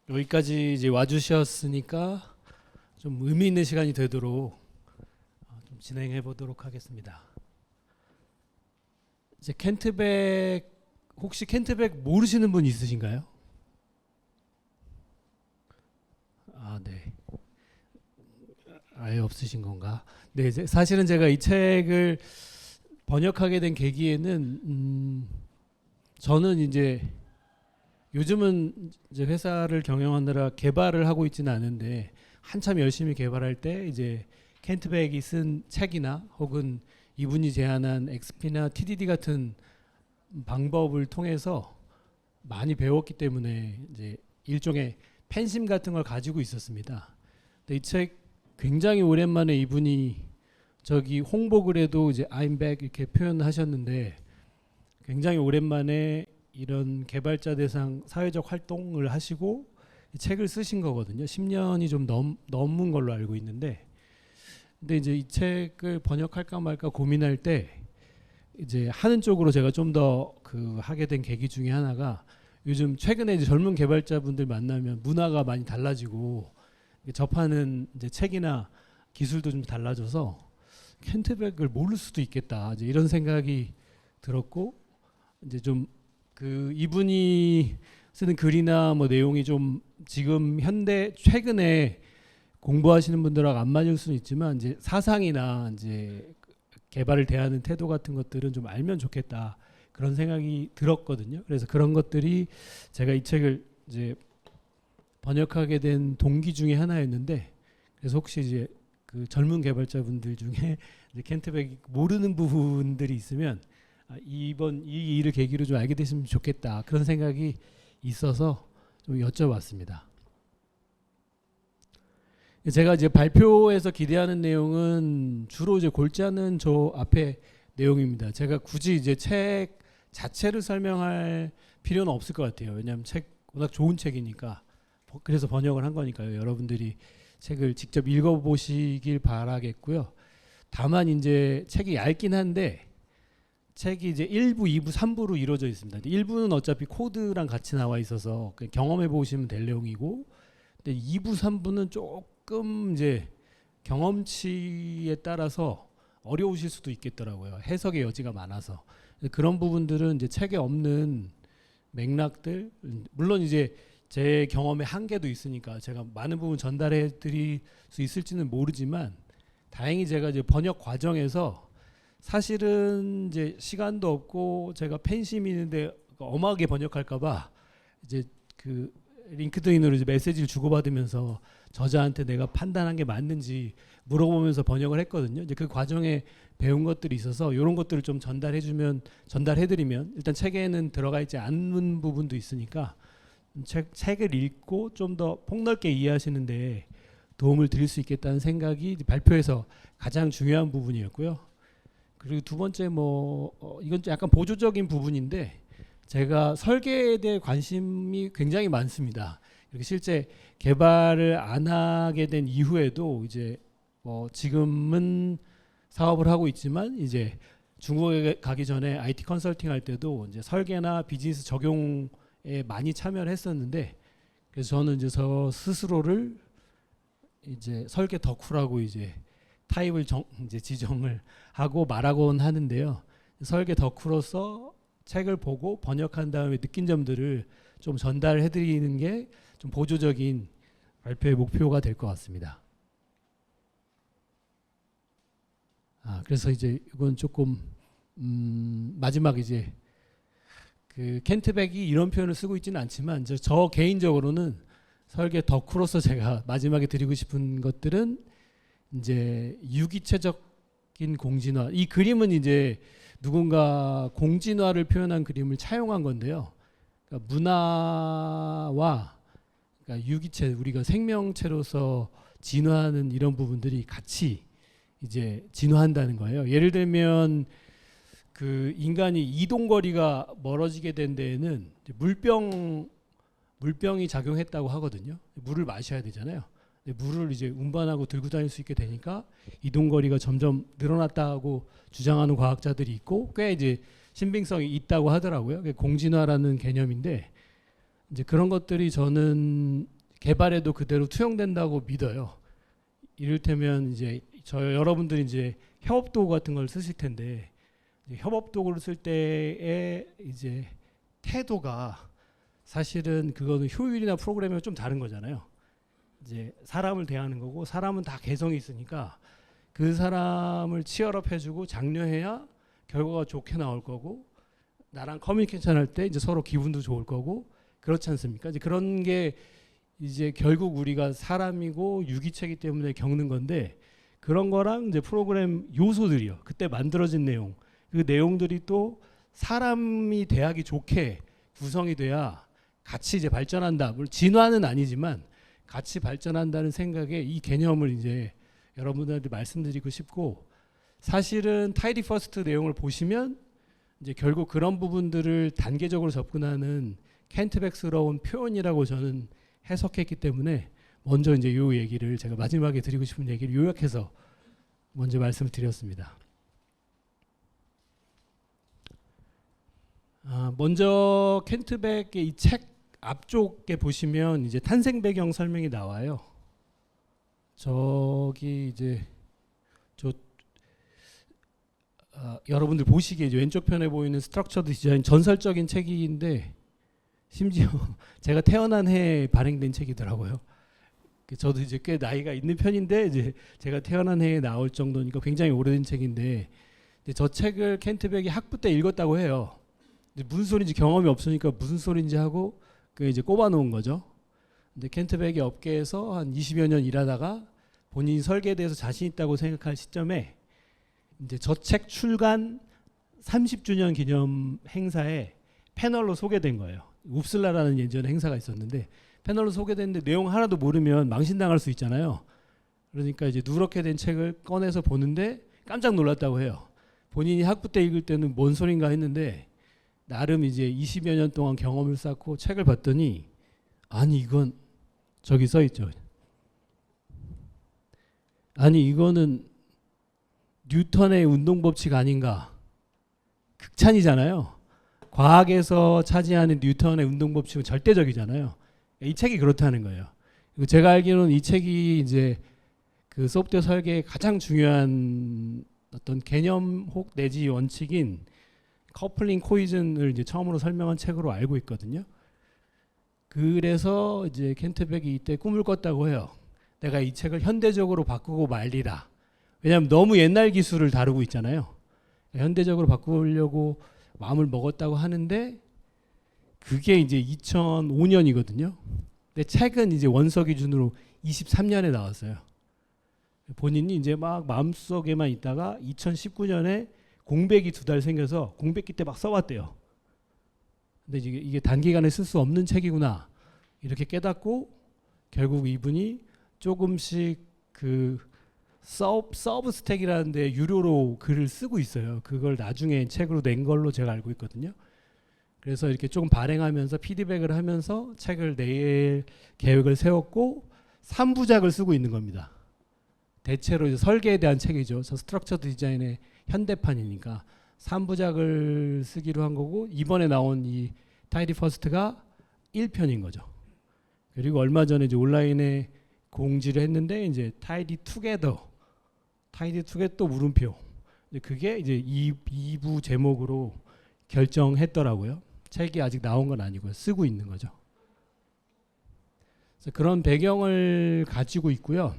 여기까지 이제 와주셨으니까 좀 의미 있는 시간이 되도록 좀 진행해 보도록 하겠습니다. 이제 켄트백 혹시 켄트백 모르시는 분 있으신가요? 아, 네. 아예 없으신 건가? 네, 사실은 제가 이 책을 번역하게 된 계기에는 저는 이제 요즘은 이제 회사를 경영하느라 개발을 하고 있지는 않은데 한참 열심히 개발할 때 이제 켄트백이 쓴 책이나 혹은 이분이 제안한 XP나 TDD 같은 방법을 통해서 많이 배웠기 때문에 이제 일종의 팬심 같은 걸 가지고 있었습니다. 근데 이 책 굉장히 오랜만에 이분이 저기 홍보글에도 이제 I'm back 이렇게 표현하셨는데 굉장히 오랜만에 이런 개발자 대상 사회적 활동을 하시고 이 책을 쓰신 거거든요. 10년이 좀 넘은 걸로 알고 있는데, 근데 이제 이 책을 번역할까 말까 고민할 때 이제 하는 쪽으로 제가 좀 더 하게 된 계기 중에 하나가 요즘 최근에 이제 젊은 개발자분들 만나면 문화가 많이 달라지고 접하는 이제 책이나 기술도 좀 달라져서 켄트백을 모를 수도 있겠다 이제 이런 생각이 들었고, 이제 좀 이분이 쓰는 글이나 뭐 내용이 좀 지금 현대 최근에 공부하시는 분들하고 안 맞을 수는 있지만 이제 사상이나 이제 개발을 대하는 태도 같은 것들은 좀 알면 좋겠다 그런 생각이 들었거든요. 그래서 그런 것들이 제가 이 책을 이제 번역하게 된 동기 중에 하나였는데, 그래서 혹시 이제 젊은 개발자분들 중에 이제 켄트백 모르는 부분들이 있으면 이번 이 일을 계기로 좀 알게 됐으면 좋겠다 그런 생각이 있어서 좀 여쭤봤습니다. 제가 이제 발표에서 기대하는 내용은 주로 이제 골지 않은 저 앞에 내용입니다. 제가 굳이 이제 책 자체를 설명할 필요는 없을 것 같아요. 왜냐하면 책 워낙 좋은 책이니까, 그래서 번역을 한 거니까요. 여러분들이 책을 직접 읽어보시길 바라겠고요. 다만 이제 책이 얇긴 한데 책이 이제 1부, 2부, 3부로 이루어져 있습니다. 1부는 어차피 코드랑 같이 나와 있어서 경험해 보시면 될 내용이고, 근데 2부, 3부는 조금 이제 경험치에 따라서 어려우실 수도 있겠더라고요. 해석의 여지가 많아서. 그런 부분들은 이제 책에 없는 맥락들, 물론 이제 제 경험의 한계도 있으니까 제가 많은 부분 전달해 드릴 수 있을지는 모르지만, 다행히 제가 이제 번역 과정에서 사실은 이제 시간도 없고 제가 팬심이 있는데 엄하게 번역할까봐 이제 링크드인으로 이제 메시지를 주고받으면서 저자한테 내가 판단한 게 맞는지 물어보면서 번역을 했거든요. 이제 그 과정에 배운 것들이 있어서 이런 것들을 좀 전달해드리면 일단 책에는 들어가 있지 않는 부분도 있으니까 책을 읽고 좀 더 폭넓게 이해하시는데 도움을 드릴 수 있겠다는 생각이 발표에서 가장 중요한 부분이었고요. 그리고 두 번째 이건 약간 보조적인 부분인데, 제가 설계에 대해 관심이 굉장히 많습니다. 이렇게 실제 개발을 안 하게 된 이후에도 이제 지금은 사업을 하고 있지만 이제 중국에 가기 전에 IT 컨설팅 할 때도 이제 설계나 비즈니스 적용에 많이 참여를 했었는데, 그래서 저는 이제 저 스스로를 이제 설계 덕후라고 이제 타입을 이제 지정을 하고 말하곤 하는데요. 설계 덕후로서 책을 보고 번역한 다음에 느낀 점들을 좀 전달해 드리는 게 좀 보조적인 발표의 목표가 될 것 같습니다. 그래서 이제 이건 조금 마지막 이제 켄트백이 이런 표현을 쓰고 있지는 않지만 저 개인적으로는 설계 덕후로서 제가 마지막에 드리고 싶은 것들은 이제 유기체적인 공진화. 이 그림은 이제 누군가 공진화를 표현한 그림을 차용한 건데요. 그러니까 문화와 그러니까 유기체, 우리가 생명체로서 진화하는 이런 부분들이 같이 이제 진화한다는 거예요. 예를 들면 인간이 이동 거리가 멀어지게 된 데에는 물병이 작용했다고 하거든요. 물을 마셔야 되잖아요. 물을 이제 운반하고 들고 다닐 수 있게 되니까 이동 거리가 점점 늘어났다고 주장하는 과학자들이 있고, 꽤 이제 신빙성이 있다고 하더라고요. 그게 공진화라는 개념인데, 이제 그런 것들이 저는 개발에도 그대로 투영된다고 믿어요. 이를테면 이제 여러분들이 이제 협업 도구 같은 걸 쓰실 텐데, 이제 협업 도구를 쓸 때의 이제 태도가 사실은 그거는 효율이나 프로그래밍이 좀 다른 거잖아요. 이제 사람을 대하는 거고, 사람은 다 개성이 있으니까 그 사람을 치열업 해주고 장려해야 결과가 좋게 나올 거고, 나랑 커뮤니케이션 할 때 이제 서로 기분도 좋을 거고, 그렇지 않습니까? 이제 그런 게 이제 결국 우리가 사람이고 유기체이기 때문에 겪는 건데, 그런 거랑 이제 프로그램 요소들이요, 그때 만들어진 내용, 그 내용들이 또 사람이 대하기 좋게 구성이 돼야 같이 이제 발전한다. 물론 진화는 아니지만 같이 발전한다는 생각에 이 개념을 이제 여러분들한테 말씀드리고 싶고, 사실은 타이디 퍼스트 내용을 보시면 이제 결국 그런 부분들을 단계적으로 접근하는 켄트백스러운 표현이라고 저는 해석했기 때문에, 먼저 이제 요 얘기를 제가 마지막에 드리고 싶은 얘기를 요약해서 먼저 말씀을 드렸습니다. 먼저 켄트백의 이 책 앞쪽에 보시면 이제 탄생 배경 설명이 나와요. 저기 이제 여러분들 보시기에 이제 왼쪽 편에 보이는 스트럭처드 디자인, 전설적인 책인데 심지어 제가 태어난 해에 발행된 책이더라고요. 저도 이제 꽤 나이가 있는 편인데 이제 제가 태어난 해에 나올 정도니까 굉장히 오래된 책인데, 저 책을 켄트백이 학부 때 읽었다고 해요. 무슨 소리인지 경험이 없으니까 무슨 소리인지 하고 그 이제 꼽아놓은 거죠. 근데 켄트백이 업계에서 한 20여 년 일하다가 본인이 설계에 대해서 자신 있다고 생각할 시점에 이제 저 책 출간 30주년 기념 행사에 패널로 소개된 거예요. 웁슬라라는 예전에 행사가 있었는데 패널로 소개됐는데 내용 하나도 모르면 망신당할 수 있잖아요. 그러니까 이제 누렇게 된 책을 꺼내서 보는데 깜짝 놀랐다고 해요. 본인이 학부 때 읽을 때는 뭔 소린가 했는데 나름 이제 20여 년 동안 경험을 쌓고 책을 봤더니, 아니 이건 저기 써 있죠. 아니 이거는 뉴턴의 운동 법칙 아닌가. 극찬이잖아요. 과학에서 차지하는 뉴턴의 운동 법칙은 절대적이잖아요. 이 책이 그렇다는 거예요. 그리고 제가 알기로는 이 책이 이제 그 소프트웨어 설계의 가장 중요한 어떤 개념 혹 내지 원칙인 커플링 코이즌을 이제 처음으로 설명한 책으로 알고 있거든요. 그래서 이제 켄트백이 이때 꿈을 꿨다고 해요. 내가 이 책을 현대적으로 바꾸고 말리라. 왜냐하면 너무 옛날 기술을 다루고 있잖아요. 현대적으로 바꾸려고 마음을 먹었다고 하는데 그게 이제 2005년이거든요. 근데 책은 이제 원서 기준으로 23년에 나왔어요. 본인이 이제 막 마음속에만 있다가 2019년에 공백이 2달 생겨서 공백기 때 막 써왔대요. 근데 이게 단기간에 쓸 수 없는 책이구나 이렇게 깨닫고 결국 이분이 조금씩 그 서브스택이라는 데 유료로 글을 쓰고 있어요. 그걸 나중에 책으로 낸 걸로 제가 알고 있거든요. 그래서 이렇게 조금 발행하면서 피드백을 하면서 책을 낼 계획을 세웠고 3부작을 쓰고 있는 겁니다. 대체로 이제 설계에 대한 책이죠. 저 스트럭처드 디자인의 현대판이니까 3부작을 쓰기로 한 거고, 이번에 나온 이 타이디 퍼스트가 1편인 거죠. 그리고 얼마 전에 이제 온라인에 공지를 했는데 이제 타이디 투게더 물음표. 그게 이제 2부 제목으로 결정했더라고요. 책이 아직 나온 건 아니고요. 쓰고 있는 거죠. 그래서 그런 배경을 가지고 있고요.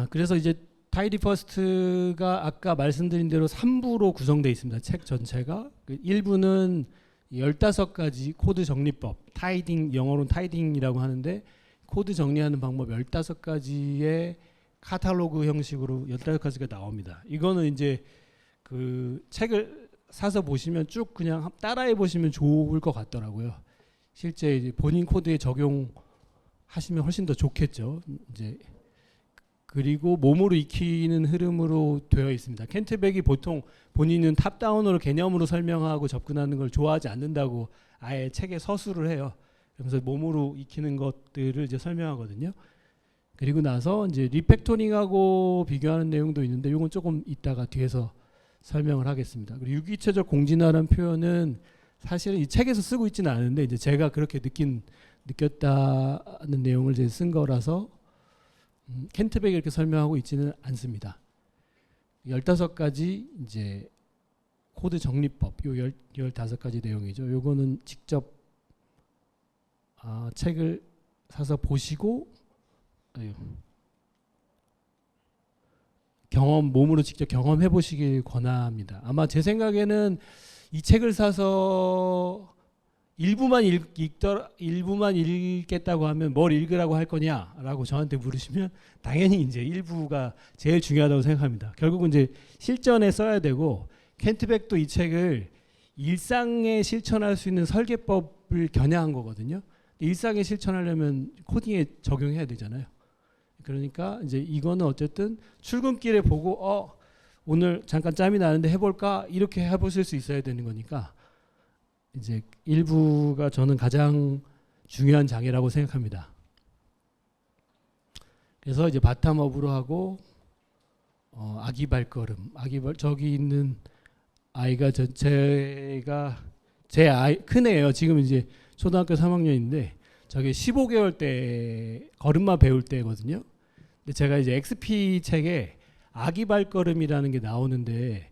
그래서 이제 타이디 퍼스트가 아까 말씀드린 대로 3부로 구성되어 있습니다. 책 전체가. 1부는 15가지 코드 정리법, 타이딩, 영어로는 타이딩이라고 하는데 코드 정리하는 방법 15가지의 카탈로그 형식으로 15가지가 나옵니다. 이거는 이제 그 책을 사서 보시면 쭉 그냥 따라해 보시면 좋을 것 같더라고요. 실제 이제 본인 코드에 적용하시면 훨씬 더 좋겠죠. 이제 그리고 몸으로 익히는 흐름으로 되어 있습니다. 켄트백이 보통 본인은 탑다운으로 개념으로 설명하고 접근하는 걸 좋아하지 않는다고 아예 책에 서술을 해요. 그래서 몸으로 익히는 것들을 이제 설명하거든요. 그리고 나서 이제 리팩토링하고 비교하는 내용도 있는데 이건 조금 이따가 뒤에서 설명을 하겠습니다. 그리고 유기체적 공진화라는 표현은 사실은 이 책에서 쓰고 있지는 않은데 이제 제가 그렇게 느꼈다는 내용을 이제 쓴 거라서 켄트백이 이렇게 설명하고 있지는 않습니다. 15가지 이제 코드 정리법, 요 15가지 내용이죠. 요거는 직접 책을 사서 보시고 몸으로 직접 경험해 보시길 권합니다. 아마 제 생각에는 이 책을 사서 일부만 읽겠다고 하면 뭘 읽으라고 할 거냐라고 저한테 물으시면 당연히 이제 일부가 제일 중요하다고 생각합니다. 결국은 이제 실전에 써야 되고, 켄트백도 이 책을 일상에 실천할 수 있는 설계법을 겨냥한 거거든요. 일상에 실천하려면 코딩에 적용해야 되잖아요. 그러니까 이제 이거는 어쨌든 출근길에 보고 오늘 잠깐 짬이 나는데 해볼까 이렇게 해보실 수 있어야 되는 거니까 이제 일부가 저는 가장 중요한 장애라고 생각합니다. 그래서 이제 바텀업으로 하고 아기 발걸음, 저기 있는 아이가 제가 제 아이 큰 애예요. 지금 이제 초등학교 3학년인데 저게 15개월 때 걸음마 배울 때거든요. 근데 제가 이제 XP 책에 아기 발걸음이라는 게 나오는데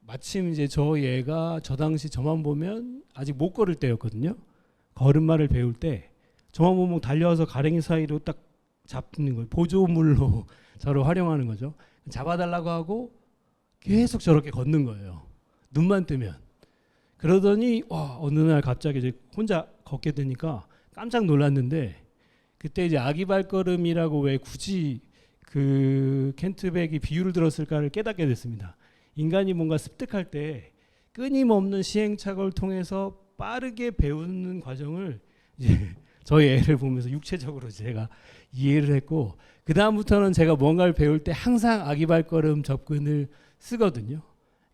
마침 이제 저 얘가 저 당시 저만 보면 아직 못 걸을 때였거든요. 걸음마를 배울 때 저만 보면 달려와서 가랭이 사이로 딱 잡는 거예요. 보조물로 저를 활용하는 거죠. 잡아달라고 하고 계속 저렇게 걷는 거예요. 눈만 뜨면. 그러더니 어느 날 갑자기 이제 혼자 걷게 되니까 깜짝 놀랐는데, 그때 이제 아기 발걸음이라고 왜 굳이 그 켄트백이 비유를 들었을까를 깨닫게 됐습니다. 인간이 뭔가 습득할 때 끊임없는 시행착오를 통해서 빠르게 배우는 과정을 이제 저희 애를 보면서 육체적으로 제가 이해를 했고, 그 다음부터는 제가 뭔가를 배울 때 항상 아기 발걸음 접근을 쓰거든요.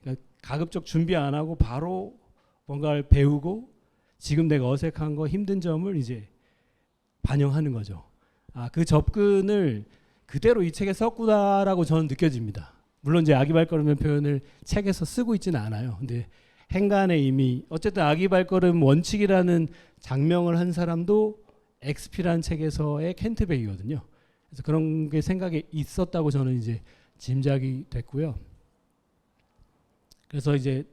그러니까 가급적 준비 안 하고 바로 뭔가를 배우고 지금 내가 어색한 거 힘든 점을 이제 반영하는 거죠. 그 접근을 그대로 이 책에 썼구나라고 저는 느껴집니다. 물론 이제 아기 발걸음의 표현을 책에서 쓰고 있지는 않아요. 근데 행간에 이미 어쨌든 아기 발걸음 원칙이라는 장명을 한 사람도 XP라는 책에서의 켄트백이거든요. 그래서 그런 게 생각에 있었다고 저는 이제 짐작이 됐고요. 그래서 이제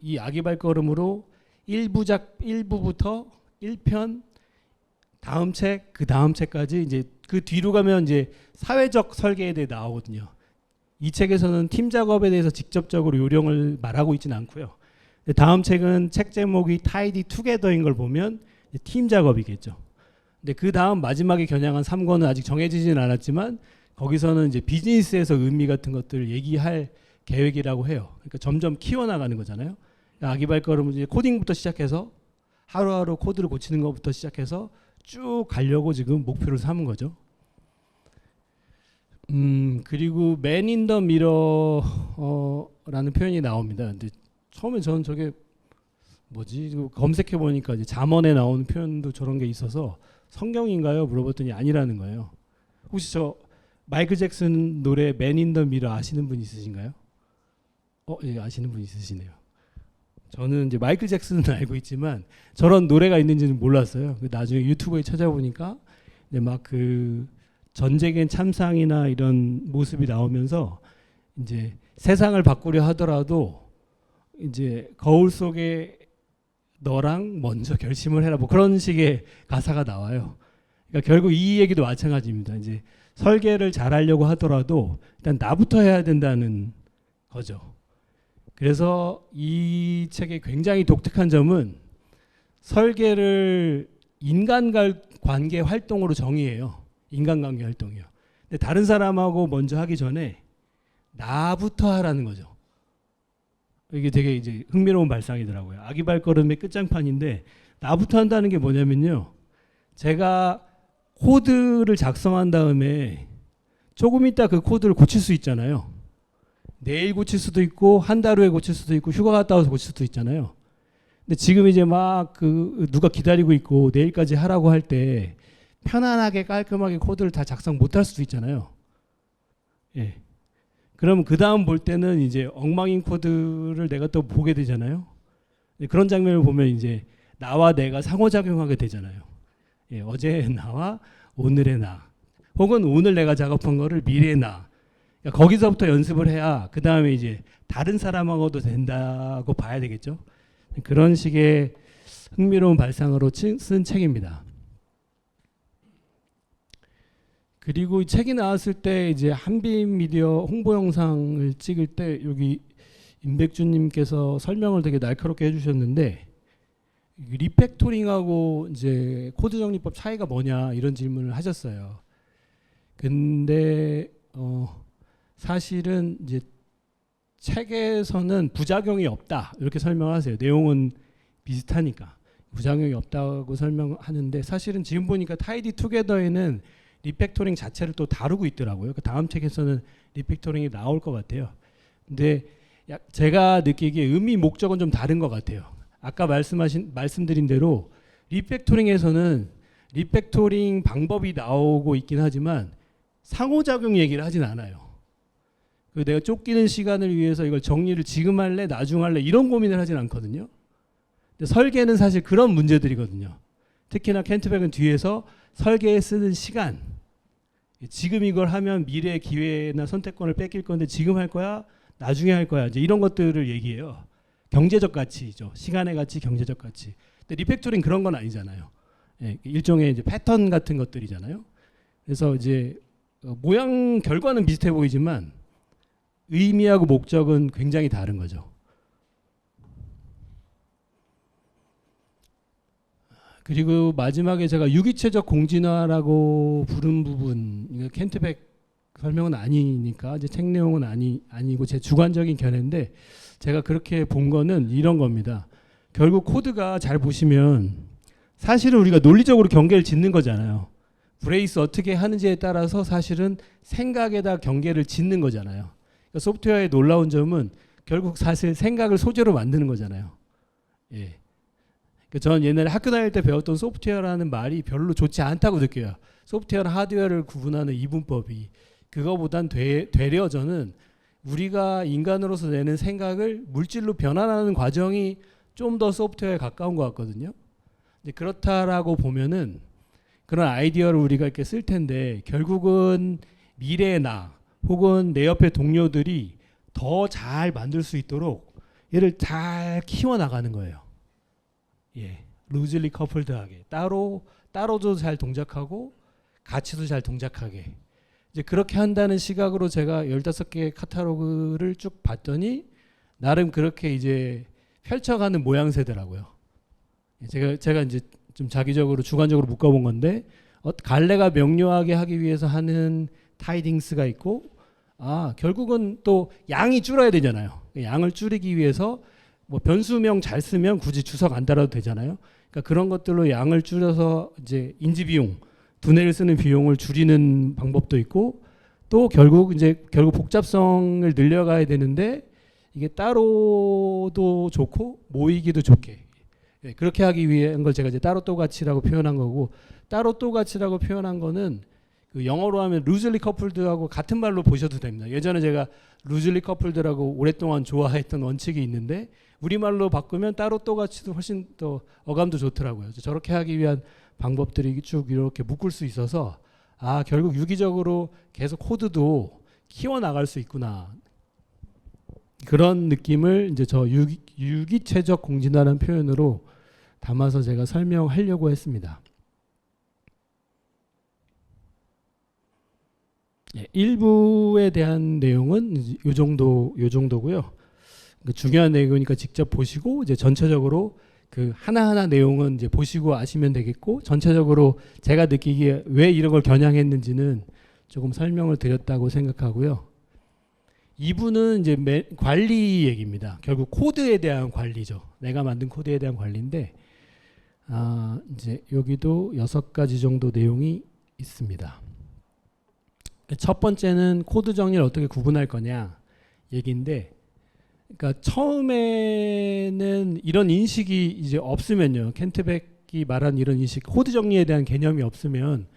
이 아기 발걸음으로 1부부터 1편, 다음 책, 그 다음 책까지 이제 그 뒤로 가면 이제 사회적 설계에 대해 나오거든요. 이 책에서는 팀 작업에 대해서 직접적으로 요령을 말하고 있지는 않고요. 다음 책은 책 제목이 Tidy Together인 걸 보면 팀 작업이겠죠. 근데 그 다음 마지막에 겨냥한 3권은 아직 정해지지는 않았지만 거기서는 이제 비즈니스에서 의미 같은 것들을 얘기할 계획이라고 해요. 그러니까 점점 키워나가는 거잖아요. 아기 발걸음은 이제 코딩부터 시작해서 하루하루 코드를 고치는 것부터 시작해서 쭉 가려고 지금 목표를 삼은 거죠. 그리고 Man in the Mirror라는 표현이 나옵니다. 근데 처음에 저는 저게 뭐지? 검색해 보니까 이제 잠언에 나오는 표현도 저런 게 있어서 성경인가요? 물어봤더니 아니라는 거예요. 혹시 저 마이클 잭슨 노래 Man in the Mirror 아시는 분 있으신가요? 예, 아시는 분 있으시네요. 저는 이제 마이클 잭슨은 알고 있지만 저런 노래가 있는지는 몰랐어요. 나중에 유튜브에 찾아보니까 이제 막 그 전쟁의 참상이나 이런 모습이 나오면서 이제 세상을 바꾸려 하더라도 이제 거울 속에 너랑 먼저 결심을 해라, 뭐 그런 식의 가사가 나와요. 그러니까 결국 이 얘기도 마찬가지입니다. 이제 설계를 잘하려고 하더라도 일단 나부터 해야 된다는 거죠. 그래서 이 책의 굉장히 독특한 점은 설계를 인간관계 활동으로 정의해요. 인간관계 활동이요. 근데 다른 사람하고 먼저 하기 전에 나부터 하라는 거죠. 이게 되게 이제 흥미로운 발상이더라고요. 아기 발걸음의 끝장판인데 나부터 한다는 게 뭐냐면요. 제가 코드를 작성한 다음에 조금 있다 그 코드를 고칠 수 있잖아요. 내일 고칠 수도 있고 한 달 후에 고칠 수도 있고 휴가 갔다 와서 고칠 수도 있잖아요. 근데 지금 이제 막 누가 기다리고 있고 내일까지 하라고 할 때 편안하게 깔끔하게 코드를 다 작성 못 할 수도 있잖아요. 예. 그러면 그 다음 볼 때는 이제 엉망인 코드를 내가 또 보게 되잖아요. 그런 장면을 보면 이제 나와 내가 상호작용하게 되잖아요. 예, 어제의 나와 오늘의 나, 혹은 오늘 내가 작업한 거를 미래의 나. 그러니까 거기서부터 연습을 해야 그 다음에 이제 다른 사람하고도 된다고 봐야 되겠죠. 그런 식의 흥미로운 발상으로 쓴 책입니다. 그리고 이 책이 나왔을 때 이제 한빛 미디어 홍보 영상을 찍을 때 여기 임백준님께서 설명을 되게 날카롭게 해주셨는데, 리팩토링하고 이제 코드 정리법 차이가 뭐냐 이런 질문을 하셨어요. 근데 사실은 이제 책에서는 부작용이 없다 이렇게 설명하세요. 내용은 비슷하니까 부작용이 없다고 설명하는데, 사실은 지금 보니까 타이디 투게더에는 리팩토링 자체를 또 다루고 있더라고요. 그 다음 책에서는 리팩토링이 나올 것 같아요. 근데 제가 느끼기에 의미 목적은 좀 다른 것 같아요. 아까 말씀드린 대로 리팩토링에서는 리팩토링 방법이 나오고 있긴 하지만 상호작용 얘기를 하진 않아요. 내가 쫓기는 시간을 위해서 이걸 정리를 지금 할래 나중 할래 이런 고민을 하진 않거든요. 근데 설계는 사실 그런 문제들이거든요. 특히나 켄트백은 뒤에서 설계에 쓰는 시간, 지금 이걸 하면 미래의 기회나 선택권을 뺏길 건데 지금 할 거야 나중에 할 거야, 이제 이런 것들을 얘기해요. 경제적 가치죠. 시간의 가치, 경제적 가치. 근데 리팩토링 그런 건 아니잖아요. 예, 일종의 이제 패턴 같은 것들이잖아요. 그래서 이제 모양 결과는 비슷해 보이지만 의미하고 목적은 굉장히 다른 거죠. 그리고 마지막에 제가 유기체적 공진화라고 부른 부분, 켄트백 설명은 아니니까 이제 책 내용은 아니고 제 주관적인 견해인데, 제가 그렇게 본 거는 이런 겁니다. 결국 코드가 잘 보시면 사실은 우리가 논리적으로 경계를 짓는 거잖아요. 브레이스 어떻게 하는지에 따라서 사실은 생각에다 경계를 짓는 거잖아요. 그러니까 소프트웨어의 놀라운 점은 결국 사실 생각을 소재로 만드는 거잖아요. 예. 그러니까 저는 옛날에 학교 다닐 때 배웠던 소프트웨어라는 말이 별로 좋지 않다고 느껴요. 소프트웨어랑 하드웨어를 구분하는 이분법이. 그거보단 되려 저는 우리가 인간으로서 내는 생각을 물질로 변환하는 과정이 좀 더 소프트웨어에 가까운 것 같거든요. 그렇다라고 보면은 그런 아이디어를 우리가 이렇게 쓸 텐데, 결국은 미래의 나 혹은 내 옆에 동료들이 더 잘 만들 수 있도록 얘를 잘 키워나가는 거예요. 예, 루즈리 커플드하게 따로도 잘 동작하고 같이도 잘 동작하게. 이제 그렇게 한다는 시각으로 제가 15개의 카탈로그를 쭉 봤더니 나름 그렇게 이제 펼쳐가는 모양새더라고요. 제가 이제 좀 자기적으로 주관적으로 묶어본 건데, 갈래가 명료하게 하기 위해서 하는 타이딩스가 있고, 결국은 또 양이 줄어야 되잖아요. 양을 줄이기 위해서 뭐 변수명 잘 쓰면 굳이 주석 안 달아도 되잖아요. 그러니까 그런 것들로 양을 줄여서 이제 인지 비용, 두뇌를 쓰는 비용을 줄이는 방법도 있고, 또 결국 복잡성을 늘려가야 되는데 이게 따로도 좋고 모이기도 좋게, 예, 그렇게 하기 위한 걸 제가 이제 따로 또 가치라고 표현한 거고, 따로 또 가치라고 표현한 거는 그 영어로 하면 루즈리 커플드하고 같은 말로 보셔도 됩니다. 예전에 제가 루즈리 커플드라고 오랫동안 좋아했던 원칙이 있는데 우리말로 바꾸면 따로 또 가치도 훨씬 더 어감도 좋더라고요. 저렇게 하기 위한 방법들이 쭉 이렇게 묶을 수 있어서 결국 유기적으로 계속 코드도 키워나갈 수 있구나, 그런 느낌을 이제 저 유기체적 공진화라는 표현으로 담아서 제가 설명하려고 했습니다. 예, 일부에 대한 내용은 요 정도고요. 중요한 내용이니까 직접 보시고 이제 전체적으로 그 하나하나 내용은 이제 보시고 아시면 되겠고, 전체적으로 제가 느끼기에 왜 이런 걸 겨냥했는지는 조금 설명을 드렸다고 생각하고요. 2부는 이제 관리 얘기입니다. 결국 코드에 대한 관리죠. 내가 만든 코드에 대한 관리인데, 이제 여기도 6가지 정도 내용이 있습니다. 첫 번째는 코드 정리를 어떻게 구분할 거냐 얘기인데, 그러니까 처음에는 이런 인식이 이제 없으면요, 켄트백이 말한 이런 인식, 코드 정리에 대한 개념이 없으면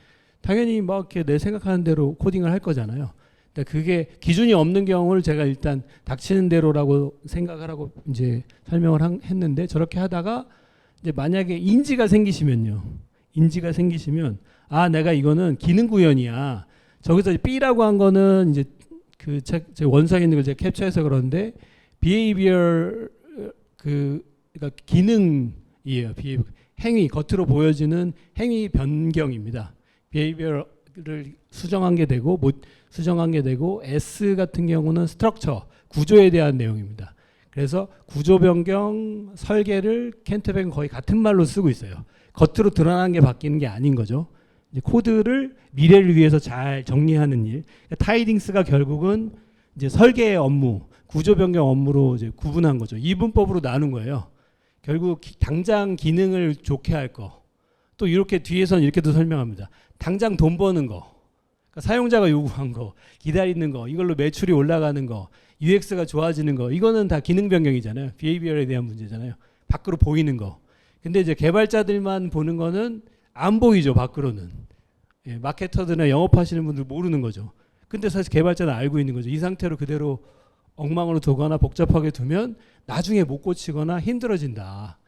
당연히 막 이렇게 내 생각하는 대로 코딩을 할 거잖아요. 그러니까 그게 기준이 없는 경우를 제가 일단 닥치는 대로라고 생각하라고 이제 설명을 했는데, 저렇게 하다가 이제 만약에 인지가 생기시면요. 인지가 생기시면 아, 내가 이거는 기능 구현이야. 저기서 B라고 한 거는 이제 그 책 제 원서에 있는 걸 제가 캡처해서 그러는데 behavior 그러니까 기능이에요. 행위, 겉으로 보여지는 행위 변경입니다. behavior를 수정한 게 되고 못 수정한 게 되고, S 같은 경우는 스트럭처, 구조에 대한 내용입니다. 그래서 구조 변경, 설계를 켄트백은 거의 같은 말로 쓰고 있어요. 겉으로 드러나는 게 바뀌는 게 아닌 거죠. 이제 코드를 미래를 위해서 잘 정리하는 일. 타이딩스가 결국은 이제 설계 업무, 구조 변경 업무로 이제 구분한 거죠. 이분법으로 나눈 거예요. 결국 당장 기능을 좋게 할 거. 또 이렇게 뒤에서는 이렇게도 설명합니다. 당장 돈 버는 거. 그러니까 사용자가 요구한 거, 기다리는 거, 이걸로 매출이 올라가는 거, UX가 좋아지는 거, 이거는 다 기능 변경이잖아요. 비헤이비어에 대한 문제잖아요. 밖으로 보이는 거. 근데 이제 개발자들만 보는 거는 안 보이죠, 밖으로는. 예, 마케터들이나 영업하시는 분들 모르는 거죠. 근데 사실 개발자는 알고 있는 거죠. 이 상태로 그대로 엉망으로 두거나 복잡하게 두면 나중에 못 고치거나 힘들어진다.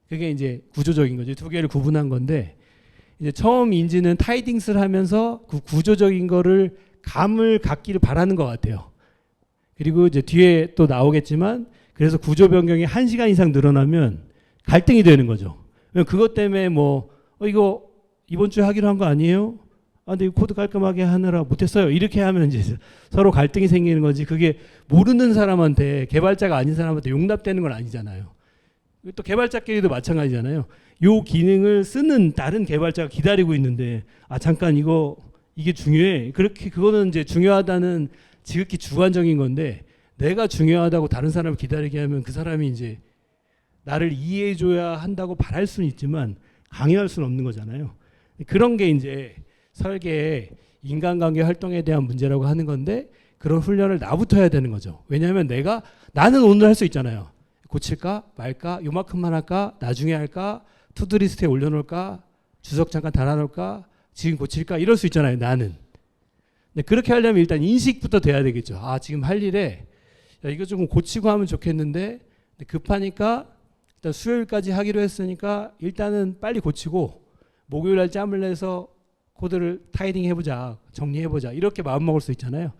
그게 이제 구조적인 거죠. 두 개를 구분한 건데, 이제 처음 인지는 타이딩스를 하면서 그 구조적인 거를 감을 갖기를 바라는 것 같아요. 그리고 이제 뒤에 또 나오겠지만, 그래서 구조 변경이 1시간 이상 늘어나면 갈등이 되는 거죠. 그것 때문에 뭐 이거 이번 주에 하기로 한 거 아니에요? 아, 근데 코드 깔끔하게 하느라 못했어요. 이렇게 하면 이제 서로 갈등이 생기는 거지. 그게 모르는 사람한테, 개발자가 아닌 사람한테 용납되는 건 아니잖아요. 또 개발자끼리도 마찬가지잖아요. 요 기능을 쓰는 다른 개발자가 기다리고 있는데, 아, 잠깐 이게 중요해. 그렇게 그거는 이제 중요하다는 지극히 주관적인 건데, 내가 중요하다고 다른 사람을 기다리게 하면 그 사람이 이제 나를 이해해줘야 한다고 바랄 수는 있지만 강요할 수는 없는 거잖아요. 그런 게 이제 설계의 인간관계 활동에 대한 문제라고 하는 건데, 그런 훈련을 나부터 해야 되는 거죠. 왜냐하면 나는 오늘 할 수 있잖아요. 고칠까 말까, 요만큼만 할까, 나중에 할까, 투두리스트에 올려놓을까, 주석 잠깐 달아놓을까, 지금 고칠까, 이럴 수 있잖아요, 나는. 근데 그렇게 하려면 일단 인식부터 돼야 되겠죠. 아, 지금 할 일에 야, 이거 좀 고치고 하면 좋겠는데 급하니까 일단 수요일까지 하기로 했으니까 일단은 빨리 고치고 목요일 날 짬을 내서 코드를 타이딩 해보자, 정리해보자, 이렇게 마음먹을 수 있잖아요.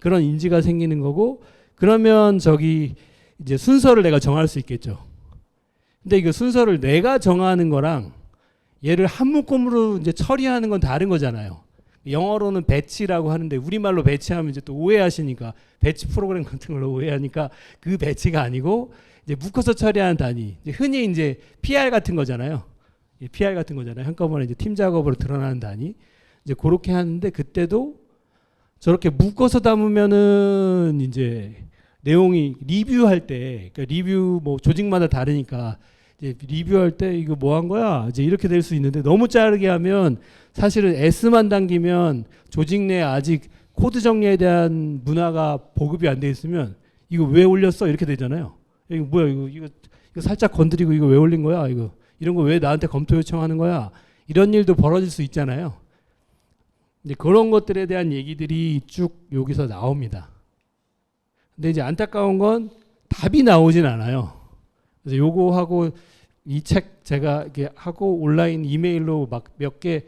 그런 인지가 생기는 거고, 그러면 이제 순서를 내가 정할 수 있겠죠. 근데 이거 순서를 내가 정하는 거랑 얘를 한 묶음으로 이제 처리하는 건 다른 거잖아요. 영어로는 배치라고 하는데 우리말로 배치하면 이제 또 오해하시니까, 배치 프로그램 같은 걸로 오해하니까 그 배치가 아니고 이제 묶어서 처리하는 단위. 이제 흔히 이제 PR 같은 거잖아요. PR 같은 거잖아요. 한꺼번에 이제 팀 작업으로 드러나는 단위. 이제 그렇게 하는데, 그때도 저렇게 묶어서 담으면은 이제 내용이 리뷰할 때, 그러니까 리뷰 뭐 조직마다 다르니까 이제 리뷰할 때 이거 뭐 한 거야? 이제 이렇게 될 수 있는데, 너무 자르게 하면 사실은 S만 당기면 조직 내에 아직 코드 정리에 대한 문화가 보급이 안 돼 있으면 이거 왜 올렸어? 이렇게 되잖아요. 이거 뭐야? 이거 살짝 건드리고 이거 왜 올린 거야? 이런 거 왜 나한테 검토 요청하는 거야? 이런 일도 벌어질 수 있잖아요. 근데 그런 것들에 대한 얘기들이 쭉 여기서 나옵니다. 근데 이제 안타까운 건 답이 나오진 않아요. 그래서 요거 하고 이 책 제가 이렇게 하고 온라인 이메일로 막 몇 개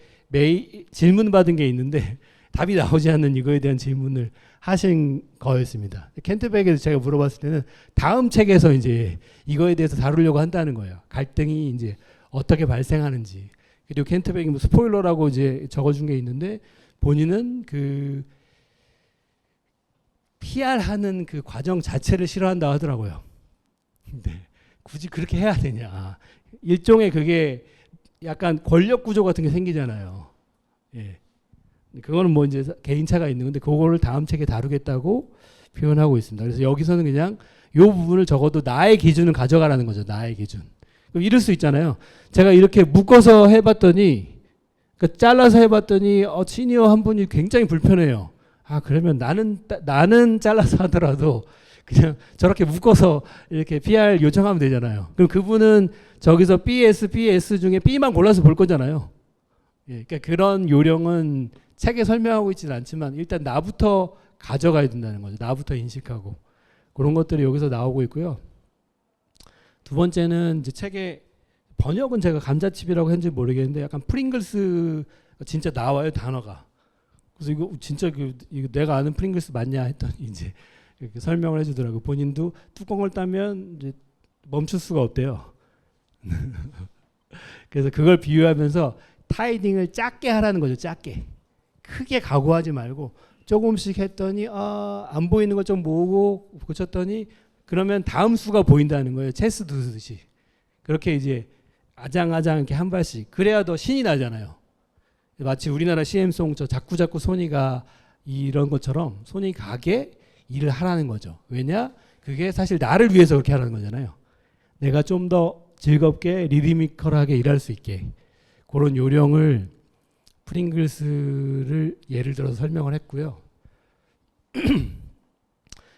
질문 받은 게 있는데 답이 나오지 않는 이거에 대한 질문을 하신 거였습니다. 켄트백에서 제가 물어봤을 때는 다음 책에서 이제 이거에 대해서 다루려고 한다는 거예요. 갈등이 이제 어떻게 발생하는지. 그리고 켄트백이 뭐 스포일러라고 이제 적어준 게 있는데, 본인은 그 PR하는 그 과정 자체를 싫어한다 하더라고요. 근데 굳이 그렇게 해야 되냐. 일종의 그게 약간 권력 구조 같은 게 생기잖아요. 예. 그거는 뭐 이제 개인차가 있는 건데, 그거를 다음 책에 다루겠다고 표현하고 있습니다. 그래서 여기서는 그냥 요 부분을 적어도 나의 기준을 가져가라는 거죠. 나의 기준. 그럼 이럴 수 있잖아요. 제가 이렇게 묶어서 해봤더니, 그러니까 잘라서 해봤더니 시니어 한 분이 굉장히 불편해요. 아, 그러면 나는 잘라서 하더라도 그냥 저렇게 묶어서 이렇게 PR 요청하면 되잖아요. 그럼 그분은 저기서 BS 중에 B만 골라서 볼 거잖아요. 예, 그러니까 그런 요령은 책에 설명하고 있지는 않지만 일단 나부터 가져가야 된다는 거죠. 나부터 인식하고. 그런 것들이 여기서 나오고 있고요. 두 번째는 이제 책의 번역은 제가 감자칩이라고 했는지 모르겠는데 약간 프링글스 진짜 나와요, 단어가. 그래서 이거 진짜 이거 내가 아는 프링글스 맞냐 했더니 이제 이렇게 설명을 해주더라고. 본인도 뚜껑을 따면 이제 멈출 수가 없대요. 그래서 그걸 비유하면서 타이딩을 작게 하라는 거죠. 작게. 크게 각오하지 말고 조금씩 했더니 안 보이는 걸 좀 모으고 고쳤더니 그러면 다음 수가 보인다는 거예요. 체스 두듯이. 그렇게 이제 아장아장 이렇게 한 발씩. 그래야 더 신이 나잖아요. 마치 우리나라 CM송 저 자꾸자꾸 손이 가 이런 것처럼 손이 가게 일을 하라는 거죠. 왜냐? 그게 사실 나를 위해서 그렇게 하라는 거잖아요. 내가 좀 더 즐겁게 리드미컬하게 일할 수 있게. 그런 요령을 프링글스를 예를 들어서 설명을 했고요.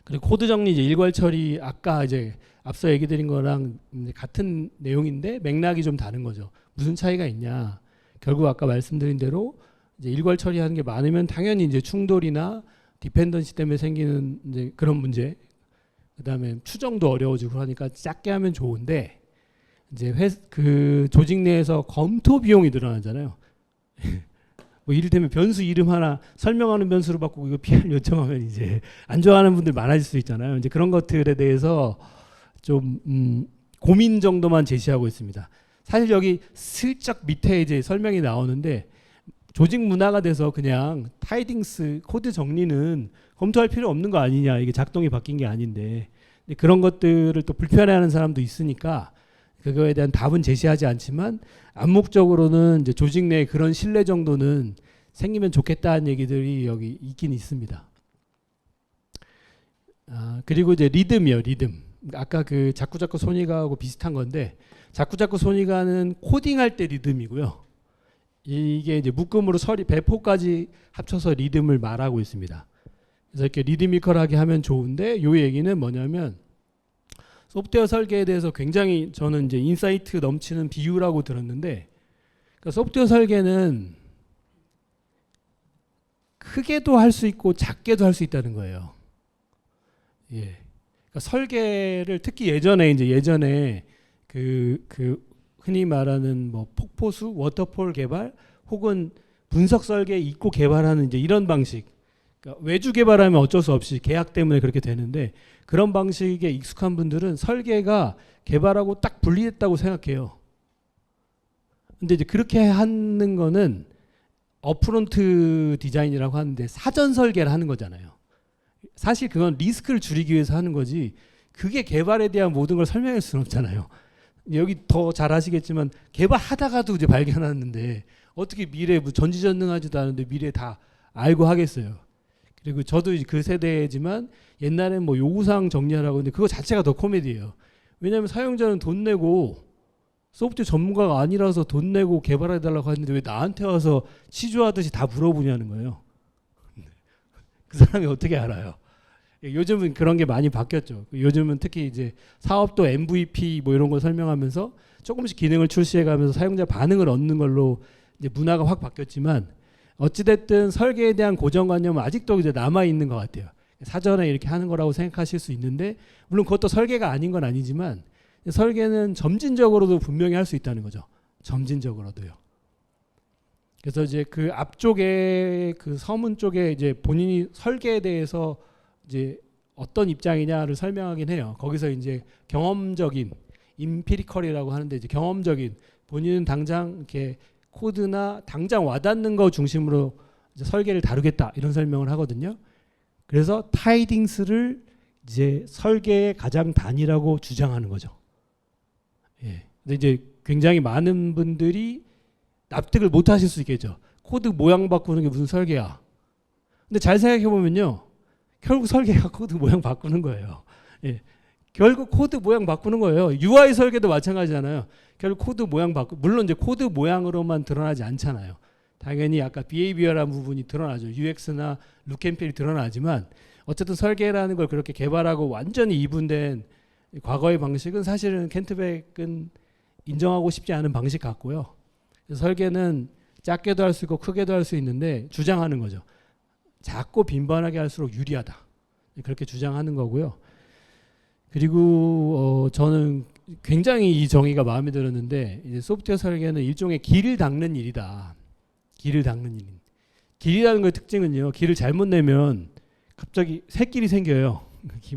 그리고 코드 정리 이제 일괄 처리 아까 이제 앞서 얘기 드린 거랑 같은 내용인데 맥락이 좀 다른 거죠. 무슨 차이가 있냐? 결국 아까 말씀드린 대로 이제 일괄 처리하는 게 많으면 당연히 이제 충돌이나 디펜던시 때문에 생기는 이제 그런 문제, 그다음에 추정도 어려워지고 하니까 작게 하면 좋은데 이제 그 조직 내에서 검토 비용이 늘어나잖아요. 뭐 이를테면 변수 이름 하나 설명하는 변수로 바꾸고 이거 PR 요청하면 이제 안 좋아하는 분들 많아질 수 있잖아요. 이제 그런 것들에 대해서 좀 고민 정도만 제시하고 있습니다. 사실 여기 슬쩍 밑에 이제 설명이 나오는데 조직 문화가 돼서 그냥 타이딩스 코드 정리는 검토할 필요 없는 거 아니냐, 이게 작동이 바뀐 게 아닌데 그런 것들을 또 불편해하는 사람도 있으니까 그거에 대한 답은 제시하지 않지만 암묵적으로는 이제 조직 내에 그런 신뢰 정도는 생기면 좋겠다는 얘기들이 여기 있긴 있습니다. 그리고 이제 리듬이요, 리듬. 아까 그 자꾸자꾸 손이 가하고 비슷한 건데 자꾸자꾸 손이 가는 코딩할 때 리듬이고요. 이게 이제 묶음으로 배포까지 합쳐서 리듬을 말하고 있습니다. 그래서 이렇게 리드미컬하게 하면 좋은데 요 얘기는 뭐냐면 소프트웨어 설계에 대해서 굉장히 저는 이제 인사이트 넘치는 비유라고 들었는데 그러니까 소프트웨어 설계는 크게도 할 수 있고 작게도 할 수 있다는 거예요. 예. 그러니까 설계를 특히 예전에 그 흔히 말하는 뭐 폭포수, 워터폴 개발 혹은 분석 설계 입고 개발하는 이제 이런 방식. 그러니까 외주 개발하면 어쩔 수 없이 계약 때문에 그렇게 되는데 그런 방식에 익숙한 분들은 설계가 개발하고 딱 분리됐다고 생각해요. 근데 이제 그렇게 하는 거는 어프론트 디자인이라고 하는데 사전 설계를 하는 거잖아요. 사실 그건 리스크를 줄이기 위해서 하는 거지 그게 개발에 대한 모든 걸 설명할 수는 없잖아요. 여기 더 잘 아시겠지만 개발하다가도 이제 발견하는데 어떻게 미래에 뭐 전지전능하지도 않은데 미래에 다 알고 하겠어요. 그리고 저도 그 세대지만 옛날엔 뭐 요구사항 정리하라고 했는데 그거 자체가 더 코미디예요. 왜냐하면 사용자는 돈 내고 소프트웨어 전문가가 아니라서 돈 내고 개발해달라고 했는데 왜 나한테 와서 시주하듯이 다 물어보냐는 거예요. 그 사람이 어떻게 알아요? 요즘은 그런 게 많이 바뀌었죠. 요즘은 특히 이제 사업도 MVP 뭐 이런 걸 설명하면서 조금씩 기능을 출시해가면서 사용자 반응을 얻는 걸로 이제 문화가 확 바뀌었지만 어찌됐든 설계에 대한 고정관념은 아직도 이제 남아 있는 것 같아요. 사전에 이렇게 하는 거라고 생각하실 수 있는데 물론 그것도 설계가 아닌 건 아니지만 설계는 점진적으로도 분명히 할 수 있다는 거죠. 점진적으로도요. 그래서 이제 그 앞쪽에 그 서문 쪽에 이제 본인이 설계에 대해서 이제 어떤 입장이냐를 설명하긴 해요. 거기서 이제 경험적인 임피리컬이라고 하는데 이제 경험적인 본인은 당장 이렇게 코드나 당장 와닿는 거 중심으로 이제 설계를 다루겠다 이런 설명을 하거든요. 그래서 타이딩스를 이제 설계의 가장 단위라고 주장하는 거죠. 예. 근데 이제 굉장히 많은 분들이 납득을 못 하실 수 있겠죠. 코드 모양 바꾸는 게 무슨 설계야. 근데 잘 생각해 보면요. 결국 설계가 코드 모양 바꾸는 거예요. 예. 결국 코드 모양 바꾸는 거예요. UI 설계도 마찬가지잖아요. 결국 코드 모양 물론 이제 코드 모양으로만 드러나지 않잖아요. 당연히 아까 비헤이비어라는 부분이 드러나죠. UX나 룩앤필이 드러나지만 어쨌든 설계라는 걸 그렇게 개발하고 완전히 이분된 과거의 방식은 사실은 켄트백은 인정하고 싶지 않은 방식 같고요. 설계는 작게도 할 수 있고 크게도 할 수 있는데 주장하는 거죠. 작고 빈번하게 할수록 유리하다. 그렇게 주장하는 거고요. 그리고 저는 굉장히 이 정의가 마음에 들었는데 이제 소프트웨어 설계는 일종의 길을 닦는 일이다. 길을 닦는 일. 길이라는 걸 특징은요. 길을 잘못 내면 갑자기 새길이 생겨요.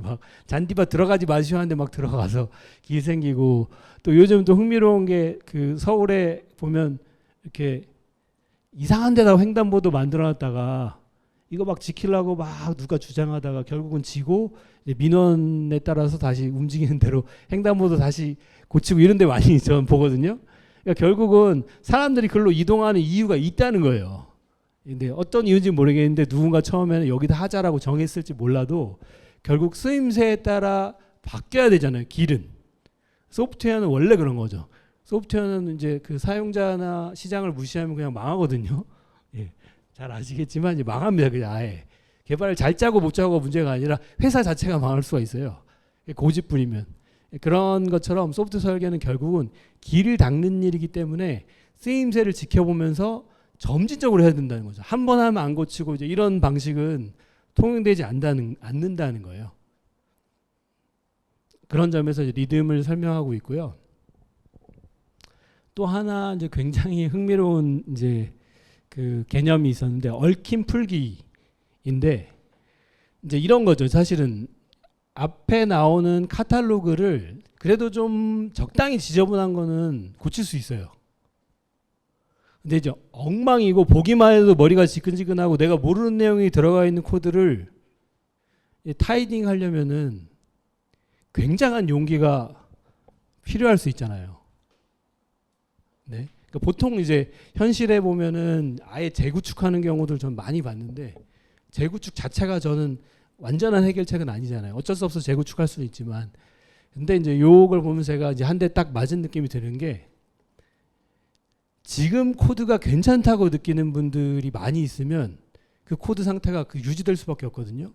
막 잔디밭 들어가지 마시오 하는데 막 들어가서 길 생기고 또 요즘 또 흥미로운 게 그 서울에 보면 이렇게 이상한 데다 횡단보도 만들어놨다가 이거 막 지키려고 막 누가 주장하다가 결국은 지고 민원에 따라서 다시 움직이는 대로 횡단보도 다시 고치고 이런 데 많이 저는 보거든요. 그러니까 결국은 사람들이 글로 이동하는 이유가 있다는 거예요. 근데 어떤 이유인지 모르겠는데 누군가 처음에는 여기다 하자라고 정했을지 몰라도 결국 쓰임새에 따라 바뀌어야 되잖아요. 길은. 소프트웨어는 원래 그런 거죠. 소프트웨어는 이제 그 사용자나 시장을 무시하면 그냥 망하거든요. 예, 잘 아시겠지만 이제 망합니다. 그냥 아예. 개발을 잘 짜고 못 짜고가 문제가 아니라 회사 자체가 망할 수가 있어요. 고집부리면. 그런 것처럼 소프트 설계는 결국은 길을 닦는 일이기 때문에 쓰임새를 지켜보면서 점진적으로 해야 된다는 거죠. 한 번 하면 안 고치고 이제 이런 방식은 통용되지 않는다는 거예요. 그런 점에서 이제 리듬을 설명하고 있고요. 또 하나 이제 굉장히 흥미로운 이제 그 개념이 있었는데 얽힌 풀기인데 이제 이런 거죠. 사실은 앞에 나오는 카탈로그를 그래도 좀 적당히 지저분한 거는 고칠 수 있어요. 근데 이제 엉망이고 보기만 해도 머리가 지끈지끈하고 내가 모르는 내용이 들어가 있는 코드를 타이딩 하려면은 굉장한 용기가 필요할 수 있잖아요. 네. 그러니까 보통 이제 현실에 보면은 아예 재구축하는 경우들 전 많이 봤는데 재구축 자체가 저는 완전한 해결책은 아니잖아요. 어쩔 수 없어 재구축할 수는 있지만 근데 이제 요걸 보면서 제가 이제 한 대 딱 맞은 느낌이 드는 게 지금 코드가 괜찮다고 느끼는 분들이 많이 있으면 그 코드 상태가 그 유지될 수밖에 없거든요.